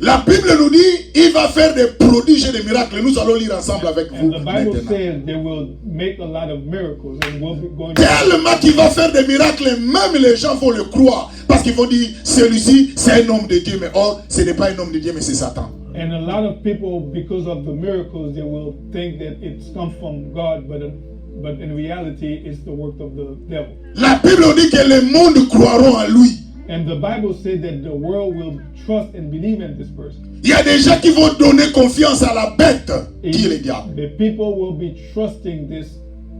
la Bible nous dit, il va faire des prodiges et des miracles. Nous allons lire ensemble avec vous and the Bible maintenant. says they will make a lot of miracles and we'll be going Tellement qu'il va faire des miracles, même les gens vont le croire. Parce qu'ils vont dire, celui-ci, c'est un homme de Dieu. Mais or, ce n'est pas un homme de Dieu, mais c'est Satan. And a lot of people, because of the miracles, they will think that it's come from God, but in reality, it's the work of the devil. La Bible dit que le monde croiront en lui. And the Bible said that the world will trust and believe in this person. Il y a des gens qui vont donner confiance à la bête, qui est le diable. The people will be trusting this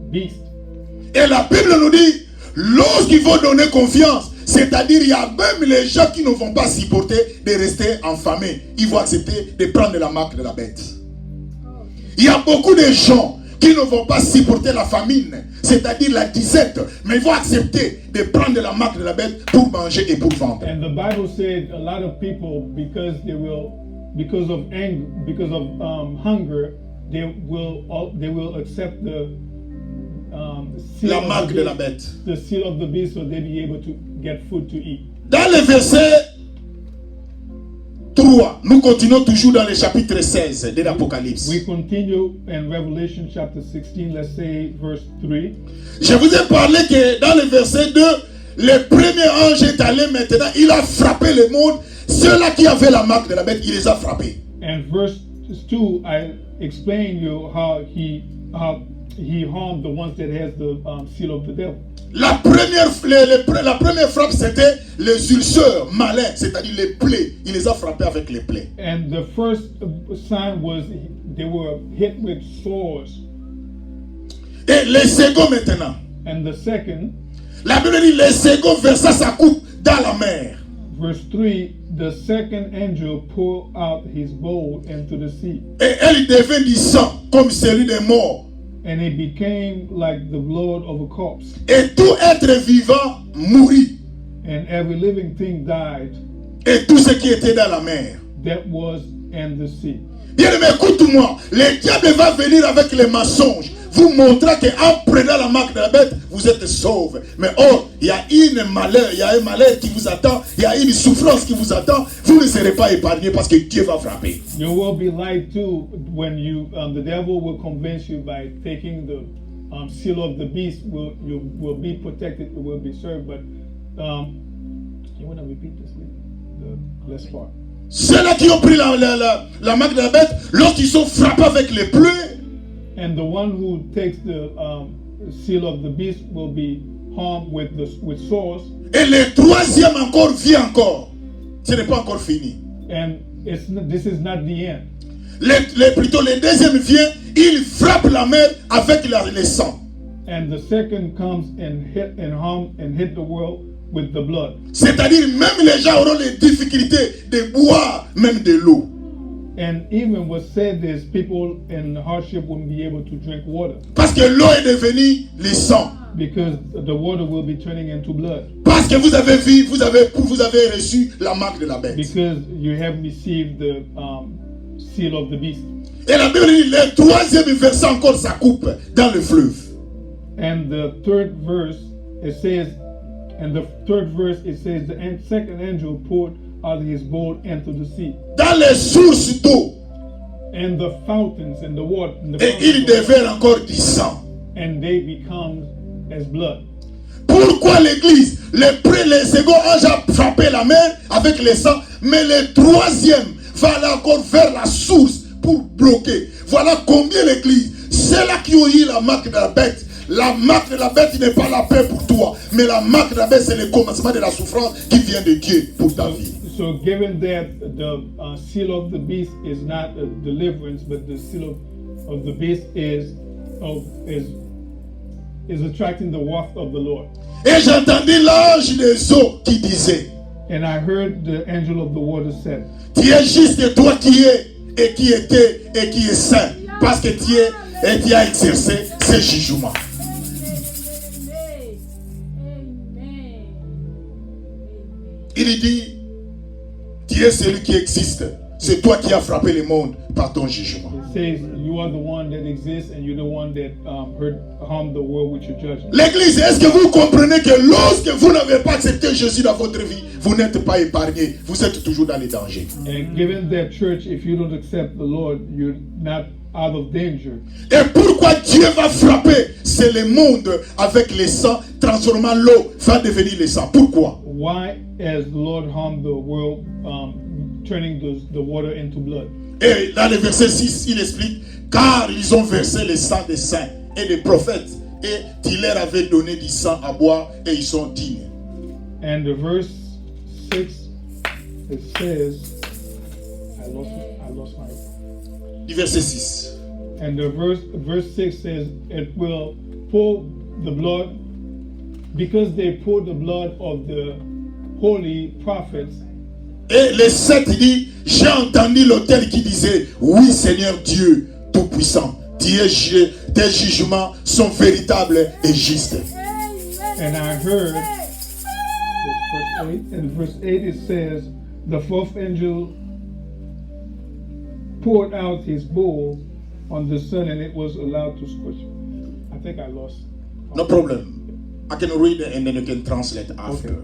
beast. Et la Bible nous dit, lorsqu'ils vont donner confiance, c'est-à-dire il y a même les gens qui ne vont pas supporter de rester en famille. Ils vont accepter de prendre la marque de la bête. Il y a beaucoup de gens qui ne vont pas supporter la famine, c'est-à-dire la disette, mais ils vont accepter de prendre la marque de la bête pour manger et pour vendre. And the Bible said a lot of people, because of anger, because of hunger, they will accept the seal La marque of de la bête. the seal of the beast, so they'll be able to get food to eat. Dans le verset 3, nous continuons toujours dans le chapitre 16 de l'Apocalypse. We continue in Revelation chapter 16, let's say verse 3. Je vous ai parlé que dans le verset 2, le premier ange est allé maintenant, il a frappé le monde. Ceux-là qui avaient la marque de la bête, il les a frappés. And verse 2, I explained you how he harmed the ones that has the seal of the devil. La première frappe, c'était les ulcères malins, c'est-à-dire les plaies. Il les a frappés avec les plaies. And the first sign was they were hit with sores. Et les seconds maintenant. And the second, La Bible dit les seconds versa sa coupe dans la mer. verse 3, the second angel poured out his bowl into the sea. Et elle devint du sang comme celui des morts. And it became like the blood of a corpse. Et tout être vivant mourut. And every living thing died Et tout ce qui était dans la mer. that was in the sea. Bien aimé, écoute-moi. Le diable va venir avec les mensonges. Vous montrant qu'en prenant la marque de la bête, vous êtes sauve. Mais oh, il y a un malheur qui vous attend. Il y a une souffrance qui vous attend. Vous ne serez pas épargné parce que Dieu va frapper. You will be lied to when you, the devil will convince you by taking the seal of the beast. You will be protected. You will be served. But you want to repeat this, the last part. Ceux-là qui ont pris la marque de la bête, lorsqu'ils sont frappés avec les plaies, and the one who takes the seal of the beast will be harmed with sores. et le troisième encore vient encore. Ce n'est pas encore fini. And this is not the end. Plutôt le deuxième vient, il frappe la mer avec le sang. And the second comes and hit the world with the blood. C'est-à-dire même les gens auront les difficultés de boire même de l'eau. And even what's said is people in hardship wouldn't be able to drink water. Parce que l'eau est devenue le sang. Because the water will be turning into blood. Parce que vous avez reçu la marque de la bête. Because you have received the seal of the beast. Et la Bible dit, le troisième verset encore sa coupe dans le fleuve. And the third verse, it says, the second angel poured out his bowl into the sea. Dans les sources d'eau. And the fountains and the water. Et il devient encore du sang. And they become as blood. Pourquoi l'église, les seconds anges ont frappé la mer avec le sang, mais le troisième va aller encore vers la source pour bloquer. Voilà combien l'église, ceux-là qui ont eu la marque de la bête, la marque de la bête n'est pas la paix pour toi, mais la marque de la bête c'est le commencement de la souffrance qui vient de Dieu pour ta vie. So given that the seal of the beast is not a deliverance, but the seal of the beast is attracting the wrath of the Lord. Et j'entendis l'ange des eaux qui disait, and I heard the angel of the water said, tu es juste toi qui es et qui était et qui est saint, parce que tu es et tu as exercé ce jugement. Il dit, tu es celui qui existe. C'est toi qui as frappé le monde par ton jugement. It says you are the one that exists and you're the one that harmed the world with your judgment. L'église, est-ce que vous comprenez que lorsque vous n'avez pas accepté Jésus dans votre vie, vous n'êtes pas épargné, vous êtes toujours dans les dangers. And given that church, if you don't accept the Lord, you're not out of danger. Et pourquoi Dieu va frapper? C'est le monde avec le sang, transformant l'eau, va devenir le sang. Pourquoi? Why has the Lord harmed the world, turning the water into blood? Et dans le verset 6, il explique, car ils ont versé le sang des saints et des prophètes, et il leur avait donné du sang à boire, et ils sont dignes. And the verse 6, it says, I lost my. Du verset 6. And the verse 6 says, it will pour the blood, because they poured the blood of the holy prophets. Et le 7 dit, j'ai entendu l'autel qui disait, oui Seigneur Dieu Tout-Puissant, tes jugements sont véritables et justes. And I heard, verse 8 it says, the fourth angel poured out his bowl on the sun and it was allowed to scorch. I think I lost. No problem. I can read it and then you can translate after. Okay.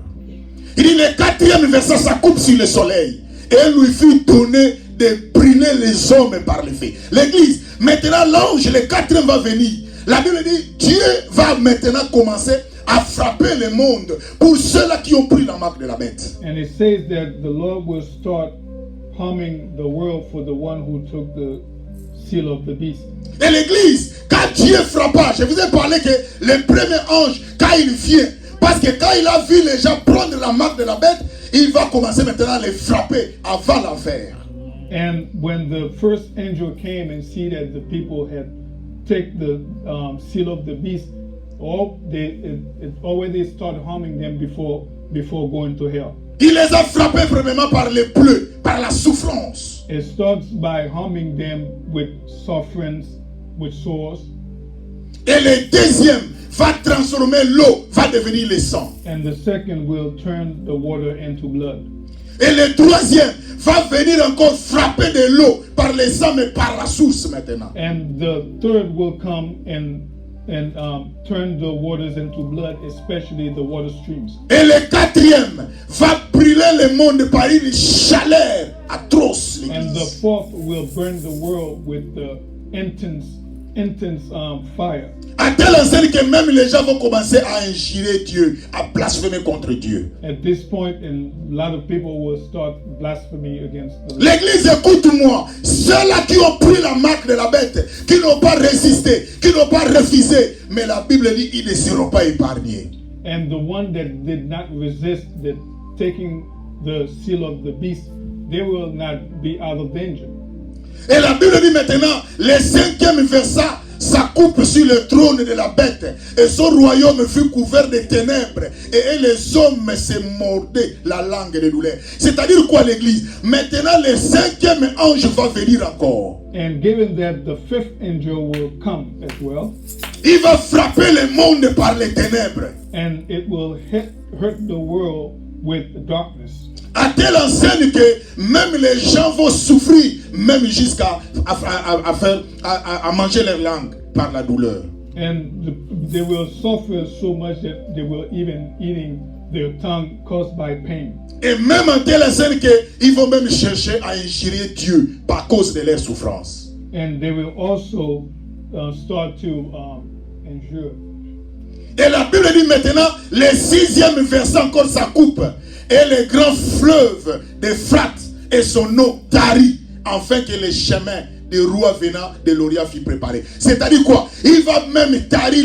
Il dit le quatrième verset, ça coupe sur le soleil. Et lui fit donner de brûler les hommes par le feu. L'église, maintenant l'ange, le quatrième va venir. La Bible dit, Dieu va maintenant commencer à frapper le monde pour ceux-là qui ont pris la marque de la bête. And it says that the Lord will start harming the world for the one who took the seal of the beast. Et l'église, quand Dieu frappa, je vous ai parlé que le premier ange, quand il vient, parce que quand il a vu les gens prendre la marque de la bête, il va commencer maintenant à les frapper avant la faire. And when the first angel came and see that the people had take the seal of the beast, it already started harming them before going to hell. Il les a frappés premièrement par les plaies, par la souffrance. It starts by harming them with sufferings, with sores. Et le deuxième va transformer l'eau, va devenir le sang. And the second will turn the water into blood. Et le troisième va venir encore frapper de l'eau par le sang, mais par la source maintenant. And the third will come and turn the waters into blood, especially the water streams. Et le quatrième va brûler le monde par une chaleur atroce. And the fourth will burn the world with the intense fire. À telle enseigne que même les gens vont commencer à injurer Dieu, à blasphémer contre Dieu. At this point, and a lot of people will start blasphemy against the Lord. L'église, écoute-moi, ceux-là qui ont pris la marque de la bête, qui n'ont pas résisté, qui n'ont pas refusé, mais la Bible dit ils ne seront pas épargnés. And the one that did not resist, that taking the seal of the beast, they will not be out of danger. Et la Bible dit maintenant, le cinquième verset, ça coupe sur le trône de la bête, et son royaume fut couvert de ténèbres, et les hommes se mordaient la langue de douleur. C'est-à-dire quoi l'église? Maintenant le cinquième ange va venir encore. And given that the fifth angel will come as well, il va frapper le monde par les ténèbres. And it will hurt the world with darkness. À telle enseigne que même les gens vont souffrir, même jusqu'à manger leur langue par la douleur. And they will suffer so much that they will even eating their tongue caused by pain. Et même en telle enseigne qu'ils vont même chercher à injurer Dieu par cause de leur souffrance. And they will also start to injure. Et la Bible dit maintenant, le sixième verset encore ça coupe. Et le grand fleuve d'Euphrate et son eau tarit, afin que le chemin des rois venant de l'Orient fût préparé. C'est-à-dire quoi? Il va même tarir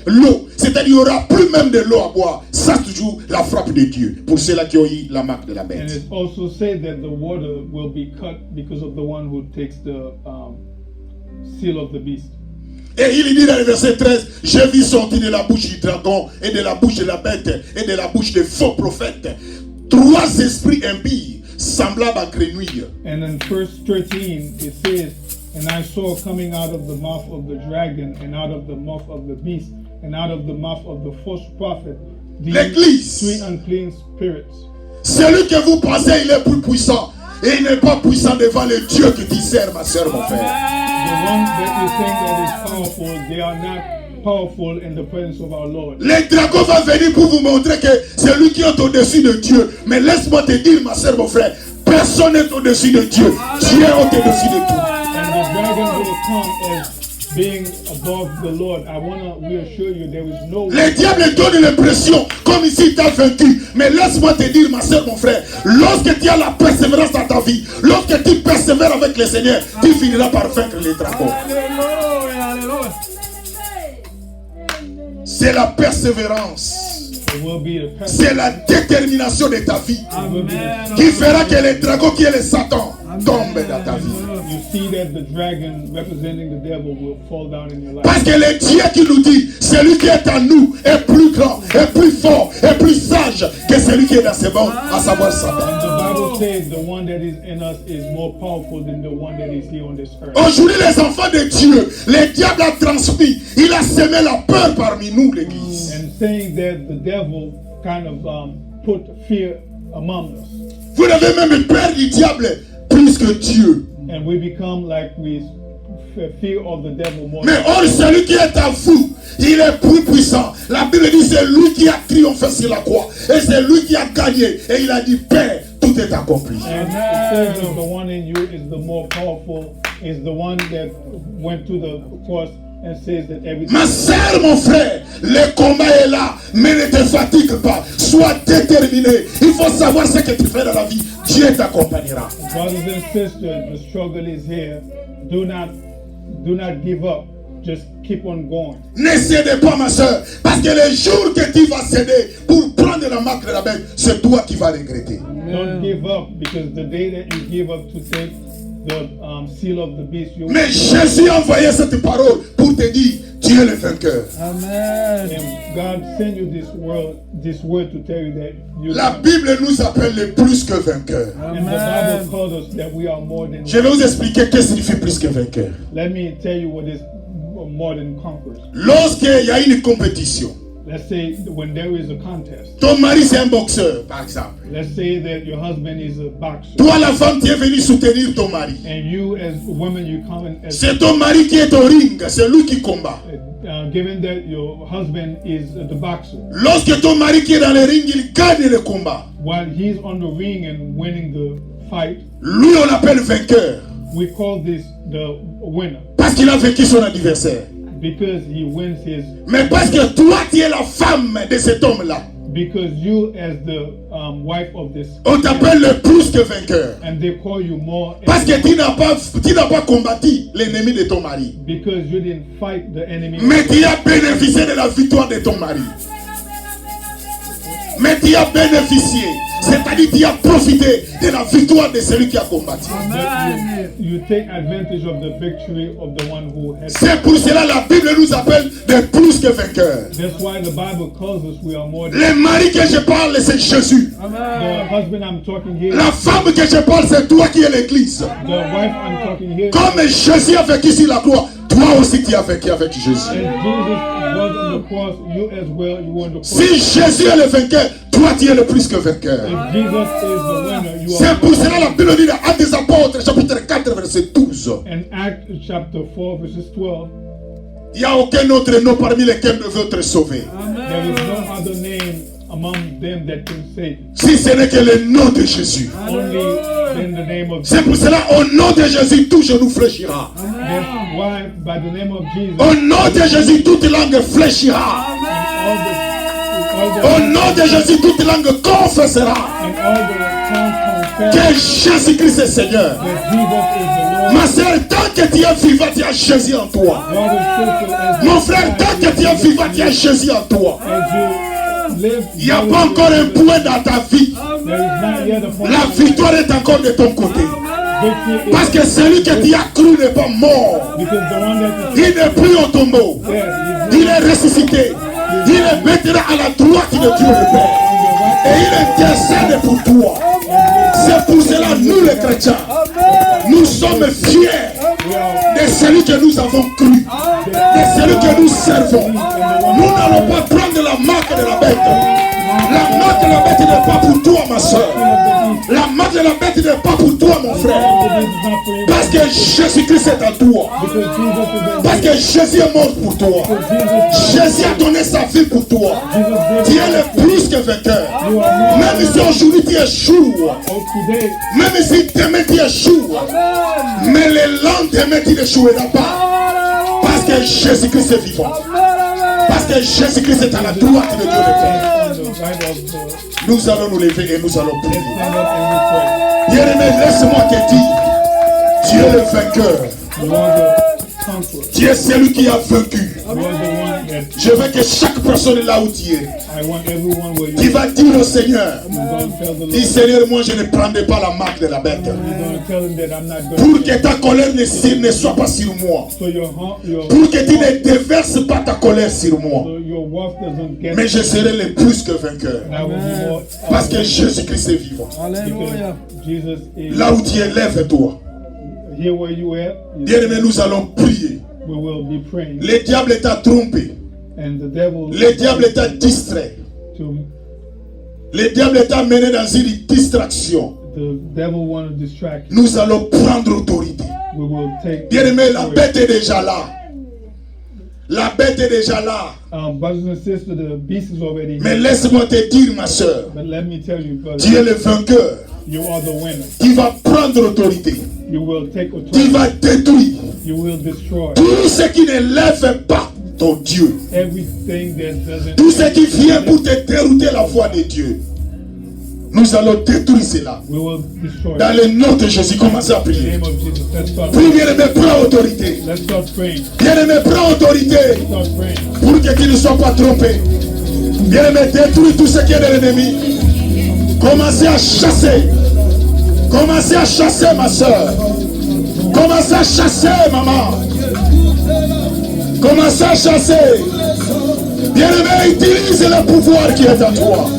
l'eau. C'est-à-dire qu'il n'y aura plus même de l'eau à boire. Ça, c'est toujours la frappe de Dieu. Pour ceux-là qui ont eu la marque de la bête. And it also says that the water will be cut because of the one who takes the seal of the beast. Et il dit dans le verset 13, j'ai vu sortir de la bouche du dragon et de la bouche de la bête et de la bouche des faux prophètes 3 esprits impies semblables à grenouilles. And in verse 13 it says, and I saw coming out of the mouth of the dragon and out of the mouth of the beast and out of the mouth of the false prophet these 3 unclean spirits. Celui que vous pensez il est plus puissant, et il n'est pas puissant devant le Dieu que tu sers, ma soeur, mon frère. The one that you think that is powerful, they are not powerful in the presence of our Lord. Le dragon va venir pour vous montrer que c'est lui qui est au-dessus de Dieu. Mais laisse-moi te dire, ma soeur, mon frère, personne n'est au-dessus de Dieu. Dieu est au-dessus de tout. And the dragon will come as being above the Lord. I want to reassure you there is no. Le diable donne l'impression comme ici il t'a vaincu. Mais laisse-moi te dire, ma soeur, mon frère, lorsque tu as la persévérance dans ta vie, lorsque tu persévères avec le Seigneur, tu finiras par vaincre les dragons. C'est la persévérance. C'est la détermination de ta vie qui fera que le dragon qui est le Satan tombe dans ta vie. Parce que le Dieu qui nous dit, celui qui est en nous est plus grand, est plus fort, est plus sage que celui qui est dans ce monde, à savoir Satan. Aujourd'hui, les enfants de Dieu, le diable a transmis, il a semé la peur parmi nous, l'église. Saying that the devil kind of put fear among us. Vous avez même peur du diable plus que Dieu. And we become like we fear of the devil more. Mais or celui qui est en vous, il est plus puissant. La Bible dit c'est lui qui a triomphé sur la croix et c'est lui qui a gagné et il a dit Père, tout est accompli. And it says that the one in you is the more powerful, is the one that went to the cross. Ma sœur, mon frère, le combat est là, mais ne te fatigue pas. Sois déterminé. Il faut savoir ce que tu fais dans la vie. Dieu t'accompagnera. Brothers and sisters, the struggle is here. Do not give up. Just keep on going. Ne cédez pas, ma soeur, parce que le jour que tu vas céder pour prendre la marque de la bête, c'est toi qui vas regretter. Don't give up, because the day that you give up to take the seal of the beast, you Mais Jésus a envoyé cette parole pour te dire, tu es le vainqueur. Amen. and God sent you this word to tell you that you. La Bible nous appelle les plus que vainqueurs. And the Bible calls us that we are more than. Je vais vous expliquer qu'est-ce que signifie plus que vainqueur. Let me tell you what is more than conquerors. Lorsqu'il y a une compétition, Let's say when there is a contest. ton mari c'est un boxeur, par exemple. Let's say that your husband is a boxer. Toi, la femme, tu es venu soutenir ton mari. And you, as a woman, you come in as. C'est ton mari qui est au ring, c'est lui qui combat. Given that your husband is the boxer, Lorsque ton mari qui est dans le ring, il gagne le combat. while he's on the ring and winning the fight, Lui, on l'appelle vainqueur. we call this the winner, Parce qu'il a vaincu son adversaire. because he wins his. Mais parce que toi, tu es la femme de cet homme-là. Because you, as the wife of this, On t'appelle le plus que vainqueur. and they call you more, Parce que tu n'as pas combattu l'ennemi de ton mari. because you didn't fight the enemy. Mais tu as bénéficié de la victoire de ton mari. Mais tu as bénéficié. C'est-à-dire tu as profité de la victoire de celui qui a combattu. But you take advantage of the victory of the one who has. C'est pour cela la Bible nous appelle des plus que vainqueurs. That's why the Bible calls us we are more than. Le mari que je parle, c'est Jésus. The husband I'm talking here, La femme que je parle, c'est toi qui es l'église. the wife I'm talking here, Comme Jésus a vécu sur la croix, toi aussi tu as vécu avec Jésus. as Jesus was on the cross, you as well, you were on the cross. Si Jésus est le vainqueur, toi tu es le plus que vainqueur. If Jesus is the winner, you C'est are. pour cela la Bible dit dans Actes des Apôtres, chapitre 4, verset 12. In Acts chapter 4, verses 12, Il n'y a aucun autre nom parmi lesquels nous veut être sauvé. there is no other name among them that can save, Si ce n'est que le nom de Jésus. only in the name of Jesus. C'est pour cela, au nom de Jésus, tout genou fléchira. That's why, by the name of Jesus, Au nom de Jésus, toute langue fléchira. Au nom de Jésus, toute langue confessera and all the tongues que confess Jésus-Christ est Seigneur. that Jesus is the Lord. Ma soeur, tant que tu es vivant, tu as Jésus en toi. Brothers, sisters, as Mon frère, tant que tu es vivant, tu as Jésus en toi. you live, Il n'y a pas encore un point dans ta vie. there is not yet a point. La victoire est encore de ton côté. Victory Parce que celui que tu as cru n'est pas mort. because the one that Il n'est plus au tombeau. is there, Il est ressuscité. Il est maintenant à la droite de Dieu le Père. Et il intercède pour toi. C'est pour cela, nous les chrétiens, nous sommes fiers de celui que nous avons cru, de celui que nous servons. Nous n'allons pas prendre la marque de la bête. La marque de la bête n'est pas pour toi, ma soeur. La marque de la bête n'est pas pour toi, mon frère. Parce que Jésus-Christ est en toi. Parce que Jésus est mort pour toi. Jésus a donné sa vie pour toi. Tu es le plus que vainqueur. Même si aujourd'hui tu échoues, même si demain tu échoues, mais le lendemain tu n'échoueras pas. Parce que Jésus-Christ est vivant. Parce que Jésus-Christ est à la droite de Dieu le Père. Nous allons nous lever et nous allons prier. Bien-aimé, laisse-moi te dire, tu es le vainqueur. Tu es celui qui a vaincu. Je veux que chaque personne là où tu es, qui va dire au Seigneur, dis Seigneur, moi je ne prendrai pas la marque de la bête. Pour que ta colère ne soit pas sur moi. Pour que tu ne déverses pas ta colère sur moi. Mais je serai le plus que vainqueur. Parce que Jésus-Christ est vivant. Alléluia. Là où tu es, lève-toi. Bien-aimé, nous allons prier. We will be praying, Le diable t'a trompé. and the devil Le diable t'a distrait. to Le diable t'a mené dans une distraction. the devil want to distract you. Nous allons prendre autorité. We will take. Bien-aimé, la bête est déjà là. La bête est déjà là. Brothers and sisters, the beast is already Mais here. laisse-moi te dire, ma soeur, But let me tell you, brother, tu es le vainqueur. you are the winner. Tu vas prendre autorité. You will take Tu authority. vas détruire You will destroy tout ce qui ne lève pas ton Dieu. everything that doesn't. Tout ce qui vient pour te dérouter la voie de Dieu. Nous allons détruire cela. We will destroy Dans it. le nom de Jésus, commencez à In the prier. name of Jesus, let's start Prie, praying. bien-aimé, prends autorité. Let's start praying. Bien-aimé, prends autorité Start praying. pour que tu ne sois pas trompé. Bien-aimé, détruis tout ce qui est de l'ennemi. Commencez à chasser. Commencez à chasser, ma soeur. Commencez à chasser, maman. Commencez à chasser. Bien-aimé, utilise le pouvoir qui est à toi.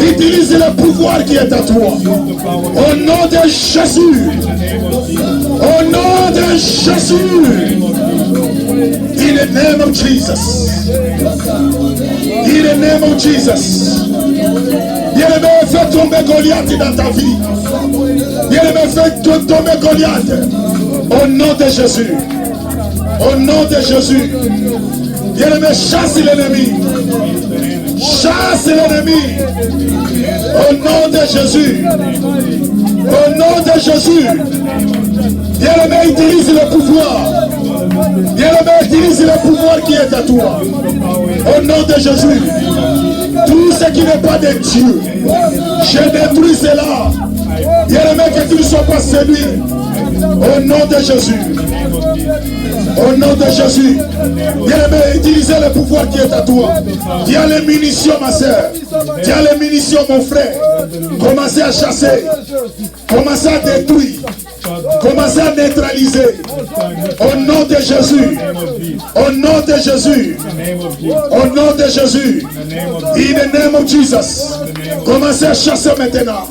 Utilise le pouvoir qui est à toi. Au nom de Jésus. Au nom de Jésus. In the name of Jesus. In the name of Jesus. Bien-aimé, fais tomber Goliath dans ta vie. Bien-aimé, fais tomber Goliath. Au nom de Jésus. Au nom de Jésus. Bien-aimé, chasse l'ennemi. Chasse l'ennemi. Au nom de Jésus. Au nom de Jésus. Bien-aimé, utilise le pouvoir. Bien-aimé, utilise le pouvoir qui est à toi. Au nom de Jésus. Tout ce qui n'est pas de Dieu, je détruis cela. Bien-aimé, que tu ne sois pas séduit. Au nom de Jésus. Au nom de Jésus. Bien-aimé, utilisez le pouvoir qui est à toi. Tu as les munitions, ma soeur. Tu as les munitions, mon frère. Commencez à chasser. Commencez à détruire. Commencez à neutraliser. Au nom de Jésus. Au nom de Jésus. Au nom de Jésus. In the name of Jesus. Commencez à chasser maintenant.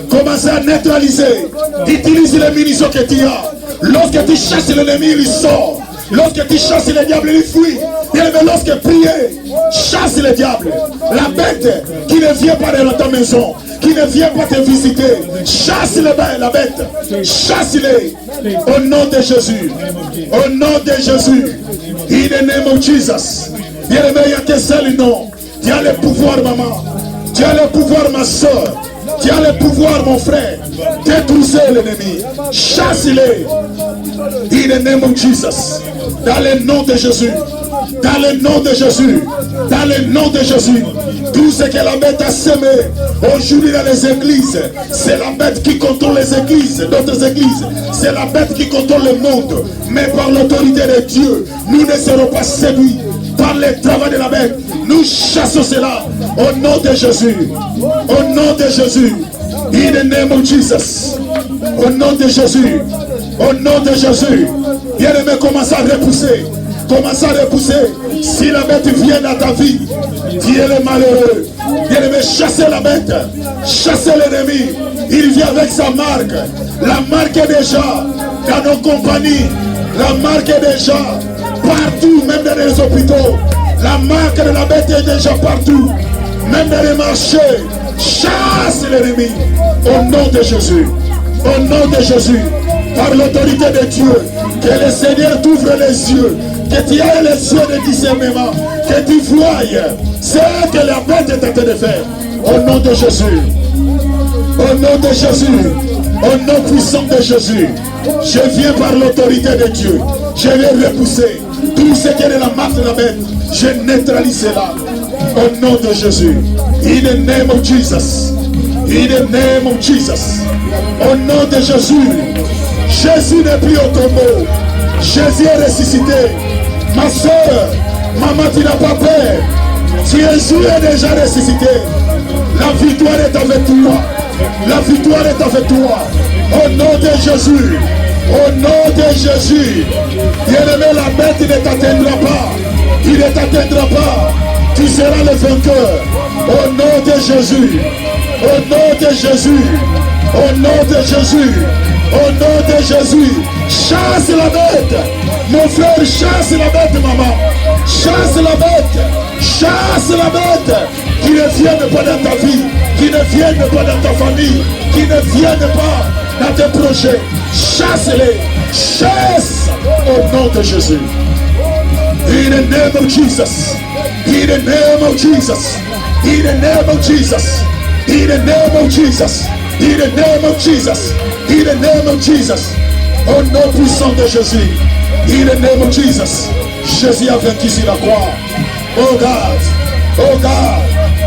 Commencez à neutraliser. Utilise les munitions que tu as. Lorsque tu chasses l'ennemi, il sort. Lorsque tu chasses le diable, il fuit. Bien aimé, lorsque prier, chasse le diable. La bête qui ne vient pas dans ta maison, qui ne vient pas te visiter, chasse la bête. Chasse-les. Au nom de Jésus. Au nom de Jésus. In the name of Jesus. Bien aimé, il n'y a qu'un seul nom. Tu as le pouvoir, maman. Tu as le pouvoir, ma soeur. Tu as le pouvoir, mon frère. Détruisez l'ennemi. Chasse-les. In the name of Jesus. Dans le nom de Jésus. Dans le nom de Jésus. Dans le nom de Jésus. Tout ce que la bête a semé aujourd'hui dans les églises, c'est la bête qui contrôle les églises, d'autres églises. C'est la bête qui contrôle le monde. Mais par l'autorité de Dieu, nous ne serons pas séduits par le travail de la bête. Nous chassons cela au nom de Jésus. Au nom de Jésus. In the name of Jesus. Au nom de Jésus. Au nom de Jésus. Bien-aimé, commence à repousser. Commence à repousser. Si la bête vient dans ta vie, tu es le malheureux. Bien-aimé, chassez la bête. Chassez l'ennemi. Il vient avec sa marque. La marque est déjà dans nos compagnies. La marque est déjà partout, même dans les hôpitaux. La marque de la bête est déjà partout. Même dans les marchés. Chasse l'ennemi. Au nom de Jésus. Au nom de Jésus. Par l'autorité de Dieu. Que le Seigneur t'ouvre les yeux. Que tu aies les yeux de discernement. Que tu voies ce que la bête est en train de faire. Au nom de Jésus. Au nom de Jésus. Au nom puissant de Jésus. Je viens par l'autorité de Dieu. Je vais repousser tout ce qui est de la marque de la bête. Je neutralise cela. Au nom de Jésus. In the name of Jesus. In the name of Jesus. Au nom de Jésus. Jésus n'est plus au tombeau. Jésus est ressuscité. Ma soeur, maman, tu n'as pas peur. Jésus est déjà ressuscité. La victoire est avec toi. La victoire est avec toi. Au nom de Jésus. Au nom de Jésus. Bien-aimé, la bête ne t'atteindra pas. Il ne t'atteindra pas. Tu seras le vainqueur. Au nom de Jésus. Au nom de Jésus. Au nom de Jésus. Au nom de Jésus. Chasse la bête. Mon frère, chasse la bête, maman. Chasse la bête. Chasse la bête. Qui ne vienne pas dans ta vie. Qui ne vienne pas dans ta famille. Qui ne vienne pas dans tes projets. Chasse-les. Chasse au nom de Jésus. In the name of Jesus. In the name of Jesus. In the name of Jesus. In the name of Jesus. In the name of Jesus. In the name of Jesus. Au nom puissant de Jésus. In the name of Jesus. Jésus a vaincu sur la croix. Oh God. Oh God.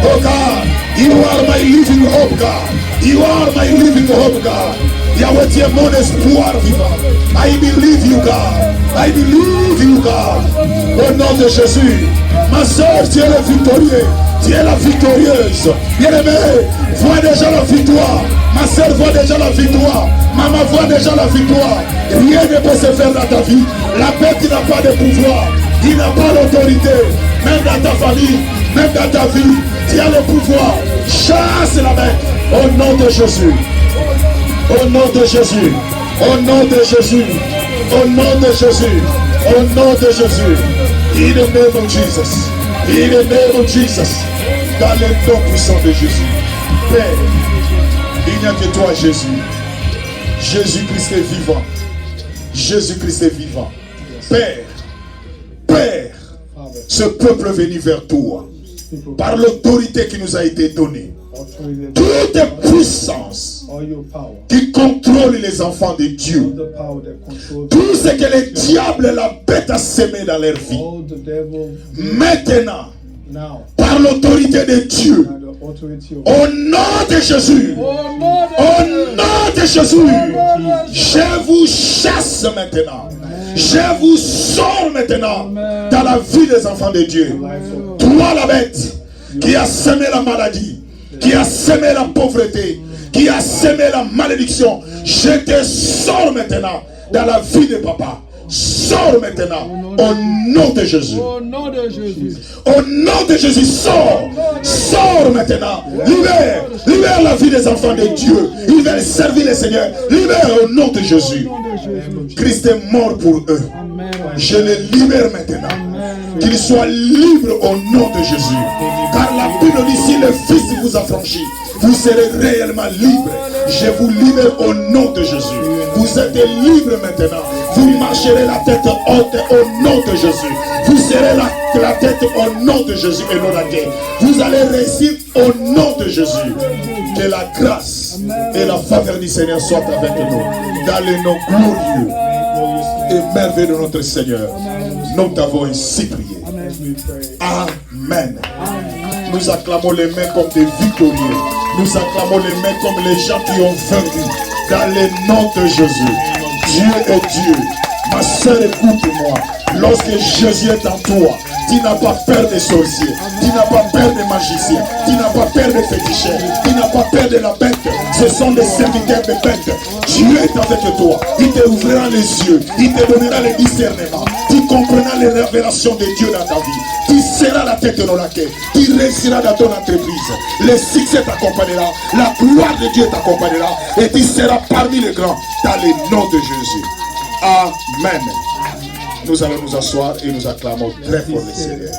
Oh God. You are my living hope, God. You are my living hope, God. Yahweh, tu es mon espoir vivant. I believe you, God. I believe you, God. Au nom de Jésus. Ma soeur, tu es le victorieux. Tu es la victorieuse. Bien-aimé, vois déjà la victoire. Ma soeur voit déjà la victoire. Maman voit déjà la victoire. Rien ne peut se faire dans ta vie. La bête n'a pas de pouvoir. Il n'a pas l'autorité. Même dans ta famille, même dans ta vie, tu as le pouvoir. Chasse la bête. Au nom de Jésus. Au nom de Jésus. Au nom de Jésus. Au nom de Jésus. Au nom de Jésus. In the name of Jesus. In the name of Jesus. Dans le nom puissant de Jésus. Père, il n'y a que toi, Jésus. Jésus-Christ est vivant. Jésus-Christ est vivant. Père, Père, ce peuple est venu vers toi par l'autorité qui nous a été donnée. Toute puissance qui contrôle les enfants de Dieu, tout ce que le diable et la bête a semé dans leur vie, maintenant, par l'autorité de Dieu, au nom de Jésus, au nom de Jésus, je vous chasse maintenant. Je vous sors maintenant dans la vie des enfants de Dieu. Toi, la bête, qui a semé la maladie, qui a semé la pauvreté, qui a semé la malédiction, je te sors maintenant dans la vie de papa. Sors maintenant au nom de Jésus. Au nom de Jésus. Au nom de Jésus, sors. Sors maintenant. Libère. Libère la vie des enfants de Dieu. Ils veulent servir le Seigneur. Libère au nom de Jésus. Christ est mort pour eux. Je les libère maintenant. Qu'ils soient libres au nom de Jésus. Car la Bible dit, si le Fils vous affranchit, vous serez réellement libres. Je vous libère au nom de Jésus. Vous êtes libres maintenant. Vous marcherez la tête haute au nom de Jésus. Vous serez la tête au nom de Jésus et non la tête. Vous allez réussir au nom de Jésus. Que la grâce et la faveur du Seigneur soient avec nous. Dans le nom glorieux et merveilleux de notre Seigneur. Nous t'avons ainsi prié. Amen. Nous acclamons les mains comme des victorieux. Nous acclamons les mains comme les gens qui ont vaincu. Dans le nom de Jésus. Dieu est Dieu. Ma soeur, écoute-moi. Lorsque Jésus est en toi, tu n'as pas peur des sorciers, tu n'as pas peur des magiciens, tu n'as pas peur des féticheurs, tu n'as pas peur de la bête. Ce sont des serviteurs de bête. Dieu est avec toi. Il te ouvrira les yeux, il te donnera le discernement, tu comprendras les révélations de Dieu dans ta vie. Tu seras la tête dans laquelle tu réussiras dans ton entreprise. Le succès t'accompagnera, la gloire de Dieu t'accompagnera et tu seras parmi les grands dans le nom de Jésus. Amen. Nous allons nous asseoir et nous acclamons très fort le Seigneur.